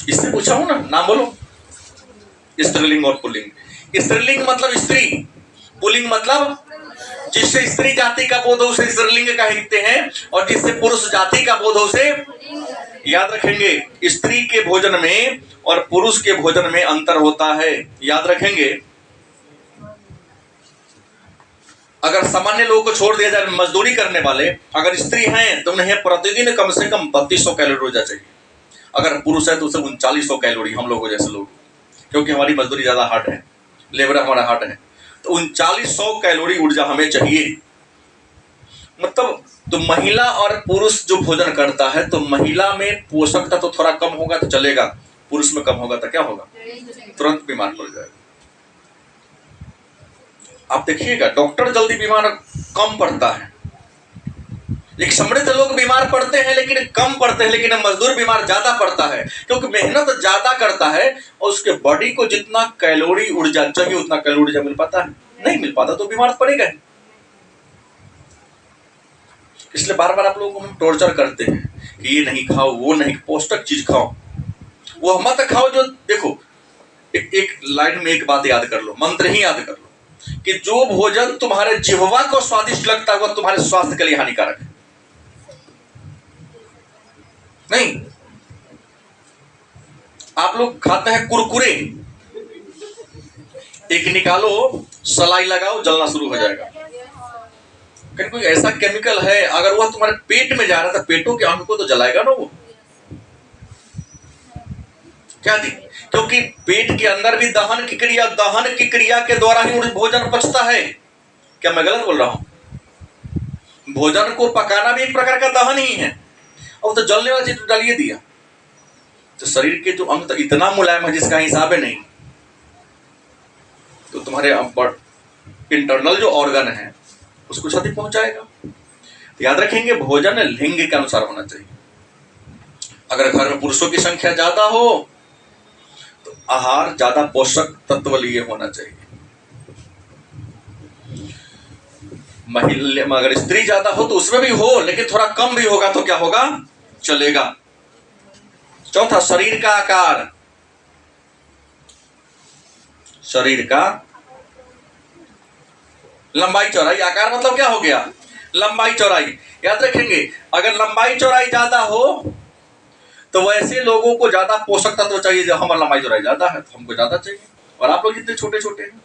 इससे पूछा हूं ना, नाम बोलो। स्त्रीलिंग और पुल्लिंग। स्त्रीलिंग मतलब स्त्री, पुल्लिंग मतलब जिससे स्त्री जाति का बोध हो उसे स्त्रीलिंग कहते हैं, और जिससे पुरुष जाति का बोध हो उसे। याद रखेंगे, स्त्री के भोजन में और पुरुष के भोजन में अंतर होता है, याद रखेंगे। अगर सामान्य लोगों को छोड़ दिया जाए, मजदूरी करने वाले अगर स्त्री हैं तो उन्हें प्रतिदिन कम से कम 3200 कैलोरी ऊर्जा चाहिए। अगर पुरुष है तो उसे 3900 कैलोरी, हम लोगों जैसे लोग, क्योंकि हमारी मजदूरी ज्यादा हार्ड है, लेबर हमारा हार्ड है, तो 3900 कैलोरी ऊर्जा हमें चाहिए। मतलब तो महिला और पुरुष जो भोजन करता है, तो महिला में पोषक तत्व तो थोड़ा कम होगा तो चलेगा, पुरुष में कम होगा तो क्या होगा? तुरंत बीमार पड़ जाएगा। आप देखिएगा, डॉक्टर जल्दी बीमार कम पड़ता है, एक समृद्ध लोग बीमार पड़ते हैं लेकिन कम पड़ते हैं, लेकिन मजदूर बीमार ज्यादा पड़ता है, क्योंकि मेहनत ज्यादा करता है और उसके बॉडी को जितना कैलोरी ऊर्जा चाहिए उतना कैलोरी ऊर्जा मिल पाता है नहीं मिल पाता तो बीमार पड़ेगा। इसलिए बार बार आप लोगों को हम टॉर्चर करते हैं कि ये नहीं खाओ, वो नहीं, पौष्टिक चीज खाओ, वो मत खाओ जो, देखो एक लाइन में एक बात याद कर लो, मंत्र ही याद कर लो कि जो भोजन तुम्हारे जिह्वा को स्वादिष्ट लगता है वह तुम्हारे स्वास्थ्य के लिए हानिकारक है। नहीं, आप लोग खाते हैं कुरकुरे, एक निकालो, सलाई लगाओ, जलना शुरू हो जाएगा। कहीं कोई ऐसा केमिकल है, अगर वह तुम्हारे पेट में जा रहा है तो पेटों के अंग को तो जलाएगा ना वो। क्या दी? क्योंकि पेट के अंदर भी दहन की क्रिया के द्वारा ही भोजन पचता है। क्या मैं गलत बोल रहा हूं? भोजन को पकाना भी एक प्रकार का दहन ही है। अब तो जलने वाली चीज डालिए दिया तो शरीर के जो अंग तो इतना मुलायम है जिसका हिसाब है नहीं, तो तुम्हारे इंटरनल जो ऑर्गन है उसको क्षति पहुंचाएगा। तो याद रखेंगे, भोजन लिंग के अनुसार होना चाहिए। अगर घर में पुरुषों की संख्या ज्यादा हो तो आहार ज्यादा पोषक तत्व लिए होना चाहिए। महिला अगर स्त्री ज्यादा हो तो उसमें भी हो, लेकिन थोड़ा कम भी होगा तो क्या होगा, चलेगा। चौथा, शरीर का आकार। शरीर का लंबाई चौड़ाई, आकार मतलब क्या हो गया, लंबाई चौड़ाई। याद रखेंगे, अगर लंबाई चौड़ाई ज्यादा हो तो वैसे लोगों को ज्यादा पोषक तत्व चाहिए। जब हमारी लंबाई चौड़ाई ज्यादा है तो हमको ज्यादा चाहिए, और आप लोग जितने छोटे छोटे हैं,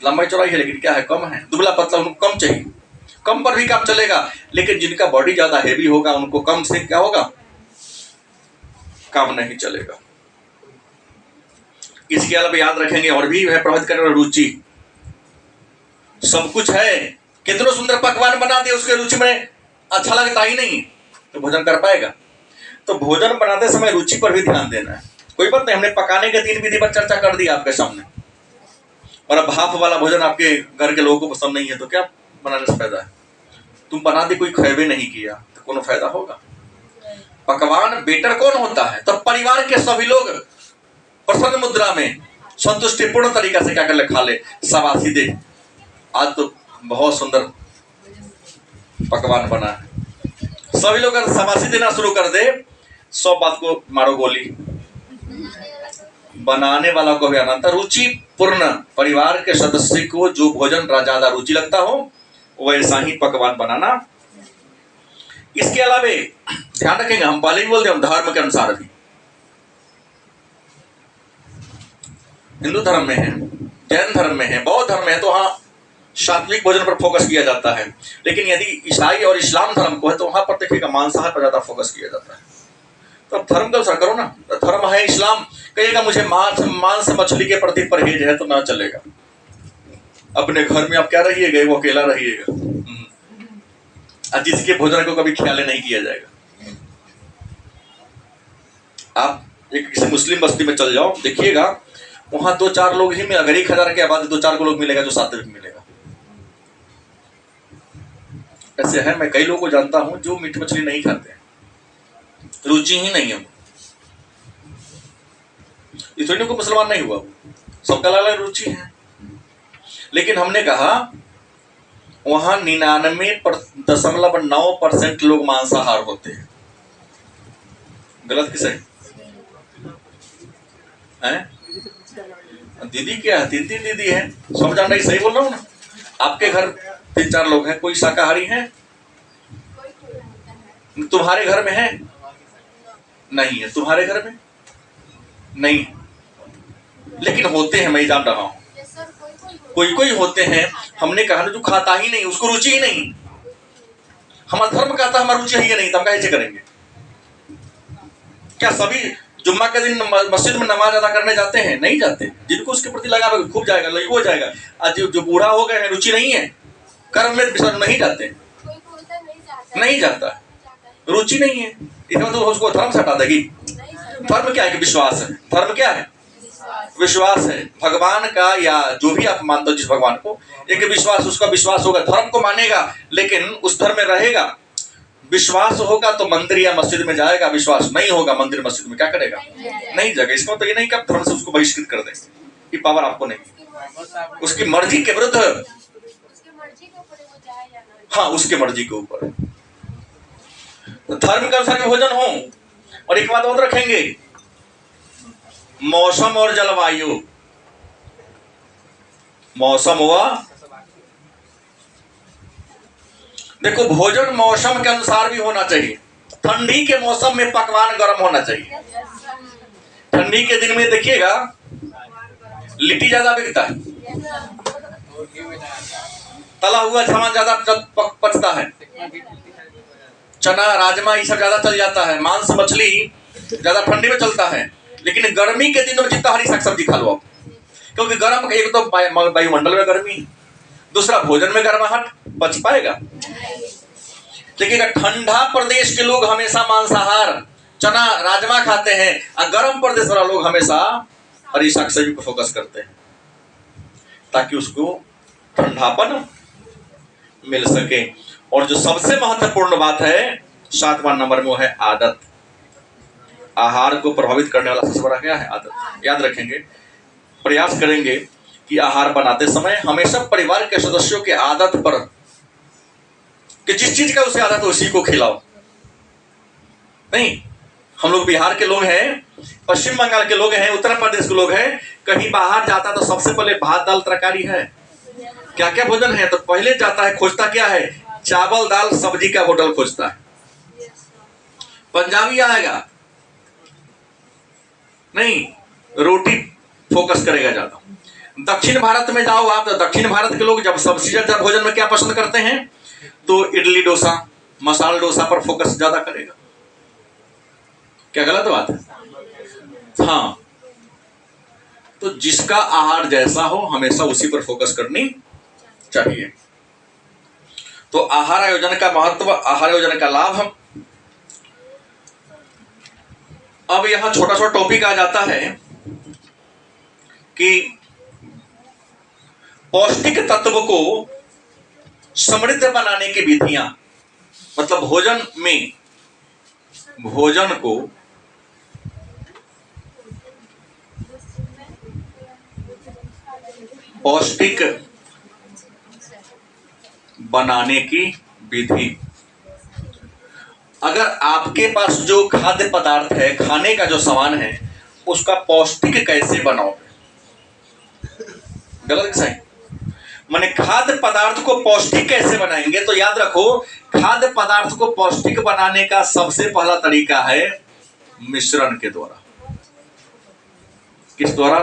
लंबाई चौड़ाई है लेकिन क्या है, कम है, दुबला पतला, उनको कम चाहिए। कम पर भी काम चलेगा, लेकिन जिनका बॉडी ज्यादा हेवी होगा उनको कम से क्या होगा, काम नहीं चलेगा। इसके अलावा याद रखेंगे और भी है प्रभावित करने वाला, रुचि। सब कुछ है, कितने सुंदर पकवान बना दिए, उसके रुचि में अच्छा लगता ही नहीं तो भोजन कर पाएगा। तो भोजन बनाते समय रुचि पर भी ध्यान देना है। कोई बात नहीं, हमने पकाने के 3 विधि पर चर्चा कर दी आपके सामने, और अब भाप वाला भोजन आपके घर के लोगों को पसंद नहीं है तो क्या बनाने से फायदा है? तुम बना दे, कोई खैबे नहीं किया तो कोनो फायदा होगा? पकवान बेटर कौन होता है? तो परिवार के सभी लोग प्रसन्न मुद्रा में संतुष्टिपूर्ण तरीका से क्या कर ले, खा ले, शाबाशी दे, आज तो बहुत सुंदर पकवान बना है। सभी लोग अगर शाबाशी देना शुरू कर दे, 100 बात को मारो गोली। बनाने वाला को भी आना था। रुचि पूर्ण परिवार के सदस्य को जो भोजन ज्यादा रुचि लगता हो वैसा ही पकवान बनाना। इसके अलावा ध्यान रखेंगे, हम पहले ही बोलते हैं, हम धर्म के अनुसार भी, हिंदू धर्म में है, जैन धर्म में है, बौद्ध धर्म में है तो वहां सात्विक भोजन पर फोकस किया जाता है। लेकिन यदि ईसाई और इस्लाम धर्म को है तो वहां पर देखिएगा मांसाहार पर ज्यादा फोकस किया जाता है। तो अब धर्म का अनुसार करो ना। धर्म है इस्लाम, कहिएगा मुझे मांस मछली के प्रति परहेज है तो ना चलेगा। अपने घर में आप क्या रहिएगा, वो अकेला रहिएगा, जिसके भोजन को कभी ख्याल नहीं किया जाएगा। आप एक किसी मुस्लिम बस्ती में चल जाओ, देखिएगा वहां 2-4 लोग ही में, अगर 1000 के आबादी 2-4 को लोग मिलेगा जो सात्विक मिलेगा। ऐसे है, मैं कई लोगों को जानता हूं जो मीट मछली नहीं खाते हैं, रुचि ही नहीं है। इसलिए को मुसलमान नहीं हुआ, सबका अलग अलग रुचि है। लेकिन हमने कहा वहां 99.9% लोग मांसाहार होते हैं। गलत किसे है? दीदी क्या है, 3 दीदी है, समझाना ही सही बोल रहा हूँ ना। आपके घर 3-4 लोग हैं, कोई शाकाहारी है? तुम्हारे घर में है? नहीं है। तुम्हारे घर में नहीं, लेकिन होते हैं, मैं जान रहा हूं, कोई होते हैं। हमने कहा ना जो खाता ही नहीं, उसको रुचि ही नहीं। हमारा धर्म कहता है हमारी रुचि ही नहीं, तो हम कैसे करेंगे? क्या सभी जुम्मा के दिन मस्जिद में नमाज अदा करने जाते हैं? नहीं जाते। जिनको उसके प्रति लगा खूब जाएगा, हो जाएगा। आज जो बूढ़ा हो गए हैं, रुचि नहीं है, कर्म में विसर्जन नहीं जाते, नहीं जाता, रुचि नहीं है, इसमें तो उसको धर्म से हटा देगी। धर्म क्या है कि विश्वास है। धर्म क्या है? विश्वास है भगवान का, या जो भी आप मानते हो जिस भगवान को, एक विश्वास, उसका विश्वास होगा, धर्म को मानेगा, लेकिन उस धर्म में रहेगा। विश्वास होगा तो मंदिर या मस्जिद में जाएगा, विश्वास नहीं होगा मंदिर मस्जिद में क्या करेगा? नहीं जाएगा। इसका तो ये नहीं कि आप धर्म से उसको बहिष्कृत कर दें, ये पावर आपको नहीं। उसकी मर्जी के विरुद्ध, हाँ उसके मर्जी के ऊपर। धर्म के अनुसार भी भोजन हो। और एक बात और रखेंगे, मौसम और जलवायु, मौसम हुआ, देखो भोजन मौसम के अनुसार भी होना चाहिए। ठंडी के मौसम में पकवान गर्म होना चाहिए। ठंडी के दिन में देखिएगा लिट्टी ज्यादा बिकता है, तला हुआ सामान ज्यादा पचता है, चना राजमा ये सब ज्यादा चल जाता है, मांस मछली ज्यादा ठंडी में चलता है। लेकिन गर्मी के दिनों में जितना हरी साग सब्जी खा लो आप, क्योंकि गर्म, एक तो वायुमंडल में गर्मी, दूसरा भोजन में गर्माहट, बच पाएगा। देखिएगा ठंडा प्रदेश के लोग हमेशा मांसाहार चना राजमा खाते हैं, और गर्म प्रदेश वाला लोग हमेशा हरी साग सब्जी पर फोकस करते हैं, ताकि उसको ठंडापन मिल सके। और जो सबसे महत्वपूर्ण बात है 7वां नंबर में, वो है आदत। आहार को प्रभावित करने वाला सबसे बड़ा क्या है? आदत। याद रखेंगे, प्रयास करेंगे कि आहार बनाते समय हमेशा परिवार के सदस्यों के आदत पर, कि जिस चीज का उसे आदत है उसी को खिलाओ। नहीं, हम लोग बिहार के लोग हैं, पश्चिम बंगाल के लोग हैं, उत्तर प्रदेश के लोग हैं, कहीं बाहर जाता तो सबसे पहले भात दाल तरकारी है, क्या क्या भोजन है, तो पहले जाता है, खोजता क्या है? चावल दाल सब्जी का होटल खोजता है। पंजाबी आएगा नहीं, रोटी फोकस करेगा ज्यादा। दक्षिण भारत में जाओ आप, तो दक्षिण भारत के लोग जब सब्जी ज्यादा भोजन में क्या पसंद करते हैं, तो इडली डोसा मसाला डोसा पर फोकस ज्यादा करेगा। क्या गलत बात है? हाँ, तो जिसका आहार जैसा हो हमेशा उसी पर फोकस करनी चाहिए। तो आहार आयोजन का महत्व, आहार आयोजन का लाभ। अब यहां छोटा छोटा टॉपिक आ जाता है कि पौष्टिक तत्व को समृद्ध बनाने की विधियां, मतलब भोजन में, भोजन को पौष्टिक बनाने की विधि। अगर आपके पास जो खाद्य पदार्थ है, खाने का जो सामान है, उसका पौष्टिक कैसे बनाओगे? गलत सही? माने खाद्य पदार्थ को पौष्टिक कैसे बनाएंगे? तो याद रखो, खाद्य पदार्थ को पौष्टिक बनाने का सबसे पहला तरीका है मिश्रण के द्वारा। किस द्वारा?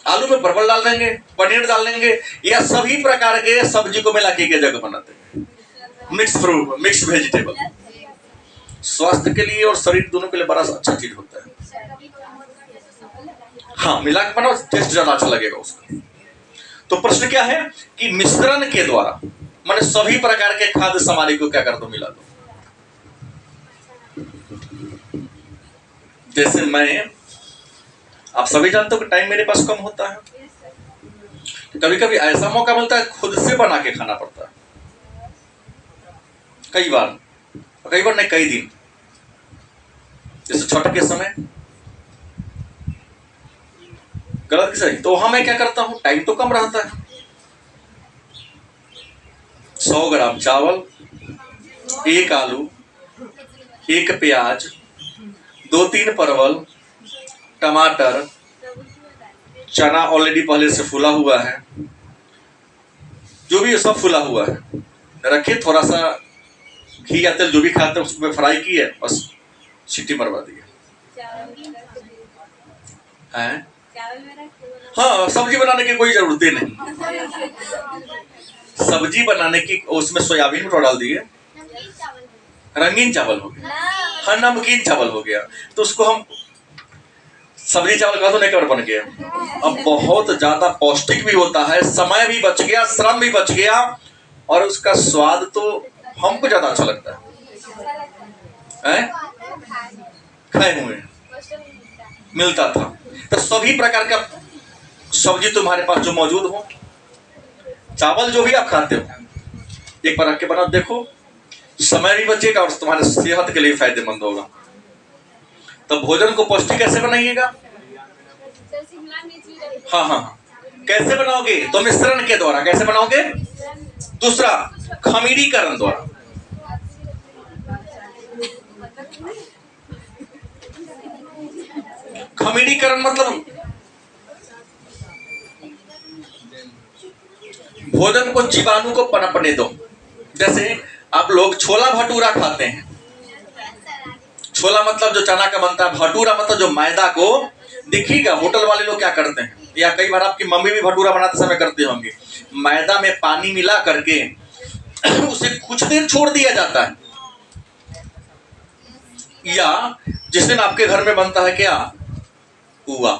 आलू में परवल डाल देंगे, पनीर डाल देंगे, या सभी प्रकार के सब्जी को मिला के जगह बनाते हैं मिक्स फ्रूट, मिक्स वेजिटेबल। स्वास्थ्य के लिए और शरीर दोनों के लिए बड़ा अच्छा चीज होता है। हाँ, मिला के बनाओ, टेस्ट ज्यादा अच्छा लगेगा उसका। तो प्रश्न क्या है कि मिश्रण के द्वारा, माने सभी प्रकार के खाद्य सामग्री को क्या कर दो, मिला दो। जैसे मैं, आप सभी जानते हो कि टाइम मेरे पास कम होता है, कभी कभी ऐसा मौका मिलता है खुद से बना के खाना पड़ता है। कई बार नहीं, कई दिन, जैसे छठ के समय। गलत सही? तो वहां मैं क्या करता हूं, टाइम तो कम रहता है, 100 ग्राम चावल, 1 आलू, 1 प्याज, 2-3 परवल, टमाटर, चना ऑलरेडी पहले से फूला हुआ है, जो भी सब फूला हुआ है, रखे, थोड़ा सा घी या तेल जो भी खाते हैं उसमें फ्राई किए, बस सीटी मरवा दिए। हैं? हाँ, सब्जी बनाने की कोई जरूरत ही नहीं। सब्जी बनाने की उसमें सोयाबीन को डाल दिए, रंगीन चावल हो गया, हाँ नमकीन चावल हो गया, तो उसको हम सब्जी चावल का तो नहीं कर बन गया। अब बहुत ज्यादा पौष्टिक भी होता है, समय भी बच गया, श्रम भी बच गया, और उसका स्वाद तो हमको ज्यादा अच्छा लगता है। खाए हुए मिलता था। तो सभी प्रकार का सब्जी तुम्हारे पास जो मौजूद हो, चावल जो भी आप खाते हो, एक बार रख के बना देखो, समय भी बचेगा और तुम्हारे सेहत के लिए फायदेमंद होगा। तो भोजन को पौष्टिक कैसे बनाइएगा? हाँ, कैसे बनाओगे? तो मिश्रण के द्वारा। कैसे बनाओगे? दूसरा खमीरीकरण द्वारा। खमीरीकरण मतलब भोजन को जीवाणु को पनपने दो। जैसे आप लोग छोला भटूरा खाते हैं। छोला मतलब जो चना का बनता है, भटूरा मतलब जो मैदा को, देखिएगा होटल वाले लोग क्या करते हैं, या कई बार आपकी मम्मी भी भटूरा बनाते समय करते होंगे, मैदा में पानी मिला करके उसे कुछ देर छोड़ दिया जाता है। या जिस दिन आपके घर में बनता है क्या, हुआ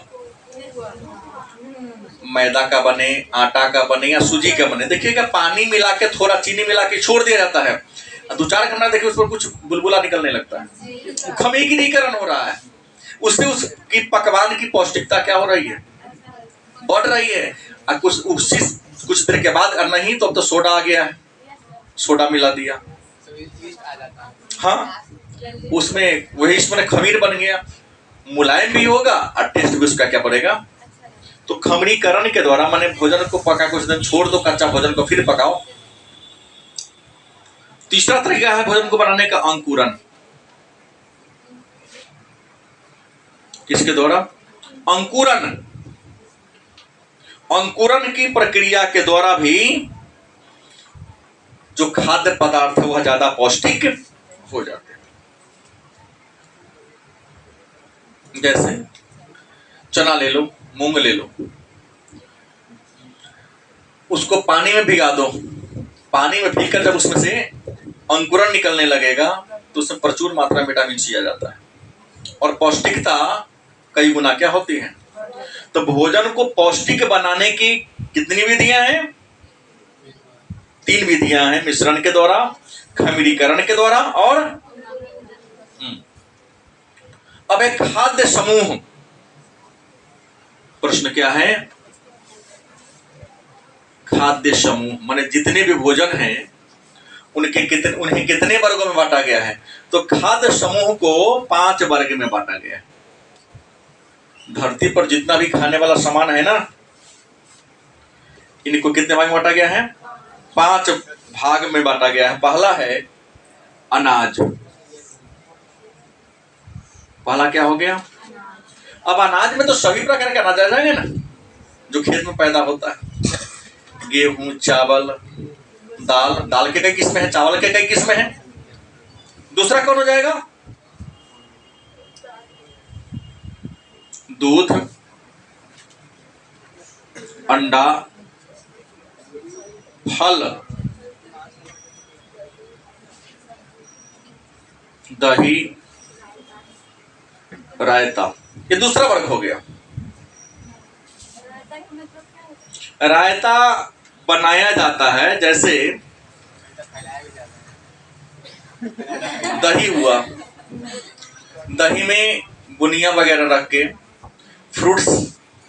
मैदा का बने, आटा का बने या सूजी का बने, देखिएगा पानी मिला के थोड़ा चीनी मिला के छोड़ दिया जाता है। 2-4 घंटा देखिए उस पर कुछ बुलबुला निकलने लगता है, खमीरीकरण हो रहा है। उससे उसकी पकवान की पौष्टिकता क्या हो रही है, बढ़ रही है। कुछ देर के बाद नहीं तो अब तो सोडा आ गया है, सोडा मिला दिया, हाँ उसमें वही इसमें खमीर बन गया, मुलायम भी होगा और टेस्ट भी उसका क्या बढ़ेगा। तो खमीरीकरण के द्वारा माने भोजन को पका कुछ दिन छोड़ दो, कच्चा भोजन को फिर पकाओ। तीसरा तरीका है भोजन को बनाने का, अंकुरन। किसके द्वारा, अंकुरन। अंकुरन की प्रक्रिया के द्वारा भी जो खाद्य पदार्थ है वह ज्यादा पौष्टिक हो जाते हैं। जैसे चना ले लो, मूंग ले लो, उसको पानी में भिगा दो। पानी में भीगकर जब उसमें से अंकुरन निकलने लगेगा तो उसमें प्रचुर मात्रा में विटामिन सी आ जाता है और पौष्टिकता कई गुना क्या होती है। तो भोजन को पौष्टिक बनाने की कितनी विधियां हैं, 3 विधियां हैं, मिश्रण के द्वारा, खमीरीकरण के द्वारा और अब एक खाद्य समूह। प्रश्न क्या है, खाद्य समूह माने जितने भी भोजन हैं उन्हें कितने वर्गों में बांटा गया है। तो खाद्य समूह को 5 वर्ग में बांटा गया है। धरती पर जितना भी खाने वाला सामान है ना, इनको कितने भाग में बांटा गया है, 5 भाग में बांटा गया है। पहला है अनाज। पहला क्या हो गया, अब अनाज में तो सभी प्रकार के अनाज आ जाएंगे ना जो खेत में पैदा होता है, गेहूं, चावल, दाल। दाल के कई किस्में हैं, चावल के कई किस्में हैं। दूसरा कौन हो जाएगा, दूध, अंडा, फल, दही, रायता। ये दूसरा वर्ग हो गया। रायता बनाया जाता है, जैसे दही हुआ, दही में बुनिया वगैरह रख के, फ्रूट्स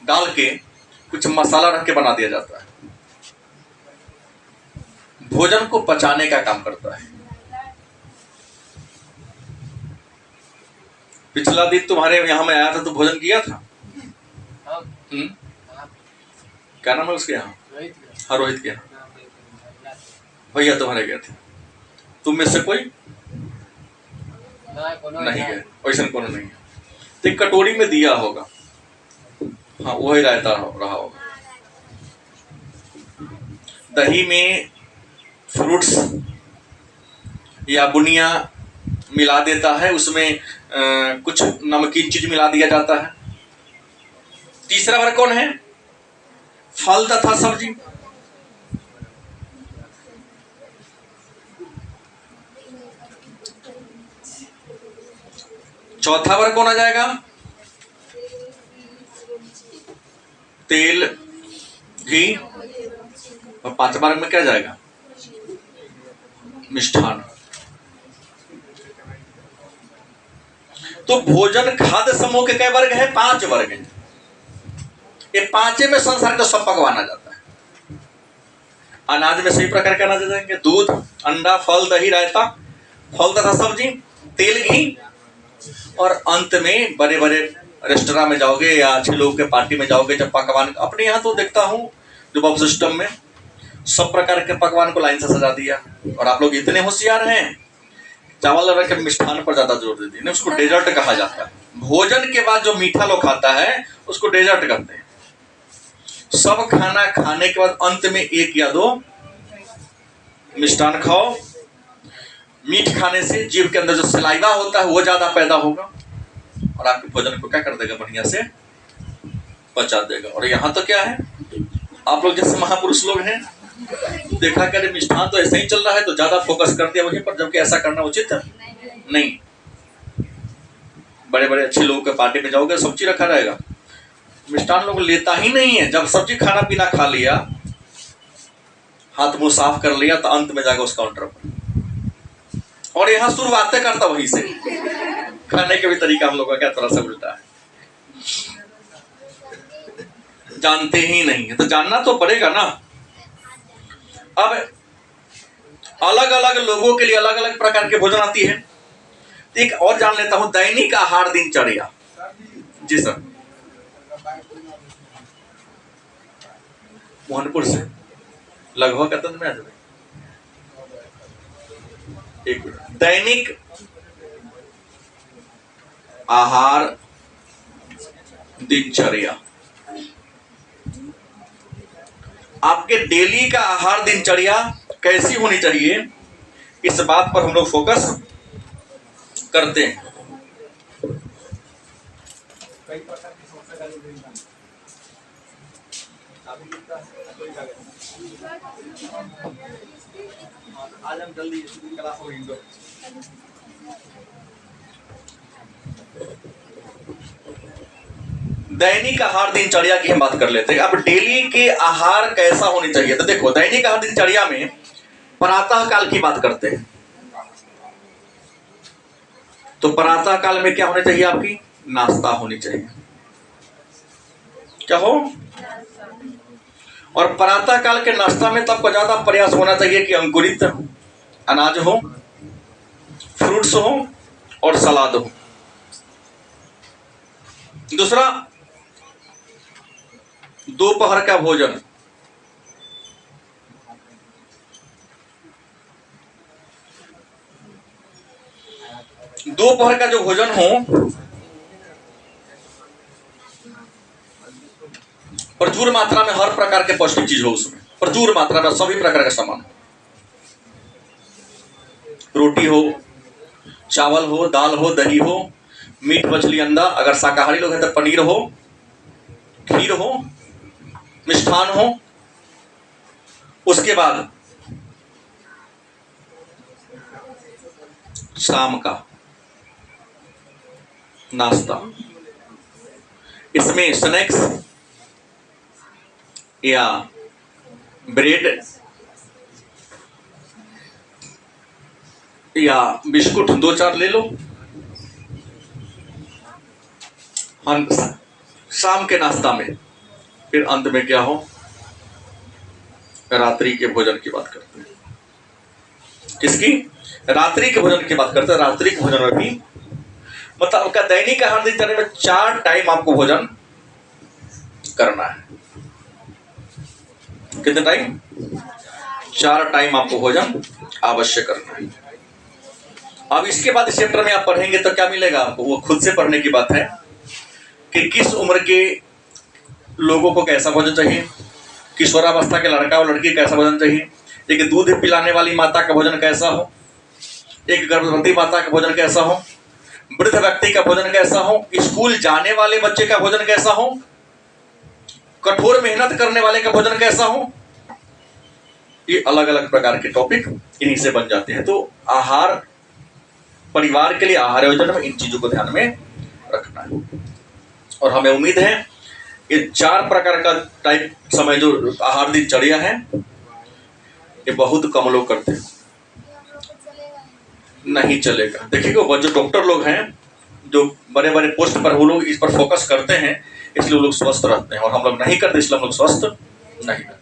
डाल के, कुछ मसाला रख के बना दिया जाता है। भोजन को पचाने का काम करता है। पिछला दिन तुम्हारे यहाँ में आया था तो भोजन किया था, क्या नाम है उसके यहाँ, हाँ रोहित के यहाँ, भैया तुम्हारे गए थे, तुम में से कोई नहीं गए, वैसा कोनो नहीं है। तो एक कटोरी में दिया होगा, हाँ वही रायता रहा होगा। दही में फ्रूट्स या बुनिया मिला देता है, उसमें कुछ नमकीन चीज मिला दिया जाता है। तीसरा वर्ग कौन है, फल तथा सब्जी। चौथा वर्ग कौन आ जाएगा, तेल, घी। और 5वां वर्ग में क्या जाएगा, मिष्ठान। तो भोजन खाद्य समूह के कई वर्ग है, 5 वर्ग हैं। ये 5 में संसार का सब पकवान आ जाता है। अनाज में सभी प्रकार के अनाज आ जाएंगे, दूध, अंडा, फल, दही, रायता, फल तथा सब्जी, तेल, घी। और अंत में बड़े बड़े रेस्टोरेंट में जाओगे या अच्छे लोगों के पार्टी में जाओगे, जब पकवान अपने यहाँ तो देखता हूँ जो बफ सिस्टम में सब प्रकार के पकवान को लाइन से सजा दिया। और आप लोग इतने होशियार हैं, चावल रख के मिष्ठान पर ज्यादा जोर देते हैं, उसको डेजर्ट कहा जाता है। भोजन के बाद जो मीठा लोग खाता है उसको डेजर्ट कहते हैं। सब खाना खाने के बाद अंत में 1 या 2 मिष्ठान खाओ। मीठ खाने से जीभ के अंदर जो सलाइवा होता है वो ज्यादा पैदा होगा और आपके भोजन को क्या कर देगा, बढ़िया से पचा देगा। और यहाँ तो क्या है, आप लोग जैसे महापुरुष लोग हैं, देखा करे मिष्ठान तो ऐसे ही चल रहा है तो ज्यादा फोकस कर दिया वहीं पर, जबकि ऐसा करना उचित है नहीं। बड़े बड़े अच्छे लोगों के पार्टी में जाओगे, सब्जी रखा रहेगा, मिष्ठान लोग लेता ही नहीं है। जब सब्जी खाना पीना खा लिया, हाथ मुंह साफ कर लिया, तो अंत में जाकर उस काउंटर पर, और यहाँ शुरुआतें करता वहीं से। खाने के भी तरीका हम लोगों का क्या तरह से उल्टा है, जानते ही नहीं है, तो जानना तो पड़ेगा ना। अब अलग अलग लोगों के लिए अलग अलग प्रकार के भोजन आती है। एक और जान लेता हूं, दैनिक आहार दिनचर्या। जी सर, मोहनपुर से लगभग कतन में आ जाए। एक मिनट, दैनिक आहार दिनचर्या, आपके डेली का आहार दिनचर्या कैसी होनी चाहिए, इस बात पर हम लोग फोकस करते हैं। आज हम जल्दी क्लास हो गई। दैनिक आहार दिनचर्या की हम बात कर लेते हैं। अब डेली के आहार कैसा होनी चाहिए, तो देखो दैनिक आहार दिनचर्या में प्रातः काल की बात करते हैं। तो प्रातः काल में क्या होनी चाहिए, आपकी नाश्ता होनी चाहिए। क्या हो, और प्रातः काल के नाश्ता में तब ज्यादा प्रयास होना चाहिए कि अंकुरित अनाज हो, फ्रूट्स हो और सलाद हो। दूसरा, दोपहर का भोजन, दोपहर का जो भोजन हो प्रचुर मात्रा में हर प्रकार के पौष्टिक चीज हो, उसमें प्रचुर मात्रा में सभी प्रकार का सामान, रोटी हो, चावल हो, दाल हो, दही हो, मीट मछली अंडा, अगर शाकाहारी लोग हैं तो पनीर हो, खीर हो, मिष्ठान हो। उसके बाद शाम का नाश्ता, इसमें स्नैक्स या ब्रेड या बिस्कुट 2-4 ले लो। हम शाम के नाश्ता में, फिर अंत में क्या हो, रात्रि के भोजन की बात करते हैं। किसकी, रात्रि के भोजन की बात करते हैं। रात्रि के भोजन में भी मतलब आपका दैनिक आहार दिनचर्या में 4 टाइम आपको भोजन करना है। कितने टाइम, 4 टाइम आपको भोजन अवश्य करना है। अब इसके बाद इस चैप्टर में आप पढ़ेंगे तो क्या मिलेगा आपको, वो खुद से पढ़ने की बात है कि किस उम्र के लोगों को कैसा भोजन चाहिए, किशोरावस्था के लड़का और लड़की कैसा भोजन चाहिए, एक दूध पिलाने वाली माता का भोजन कैसा हो, एक गर्भवती माता का भोजन कैसा हो, वृद्ध व्यक्ति का भोजन कैसा हो, स्कूल जाने वाले बच्चे का भोजन कैसा हो, कठोर मेहनत करने वाले का भोजन कैसा हो। ये अलग अलग प्रकार के टॉपिक इन्हीं से बन जाते हैं। तो आहार, परिवार के लिए आहार योजना में इन चीजों को ध्यान में रखना है। और हमें उम्मीद है ये 4 प्रकार का टाइप समय जो आहार दिनचर्या है, ये बहुत कम लोग करते हैं, नहीं चलेगा। देखिए वो जो डॉक्टर लोग हैं, जो बड़े बड़े पोस्ट पर, वो लोग इस पर फोकस करते हैं, इसलिए वो लोग स्वस्थ रहते हैं, और हम लोग नहीं करते इसलिए हम लोग स्वस्थ नहीं रहते।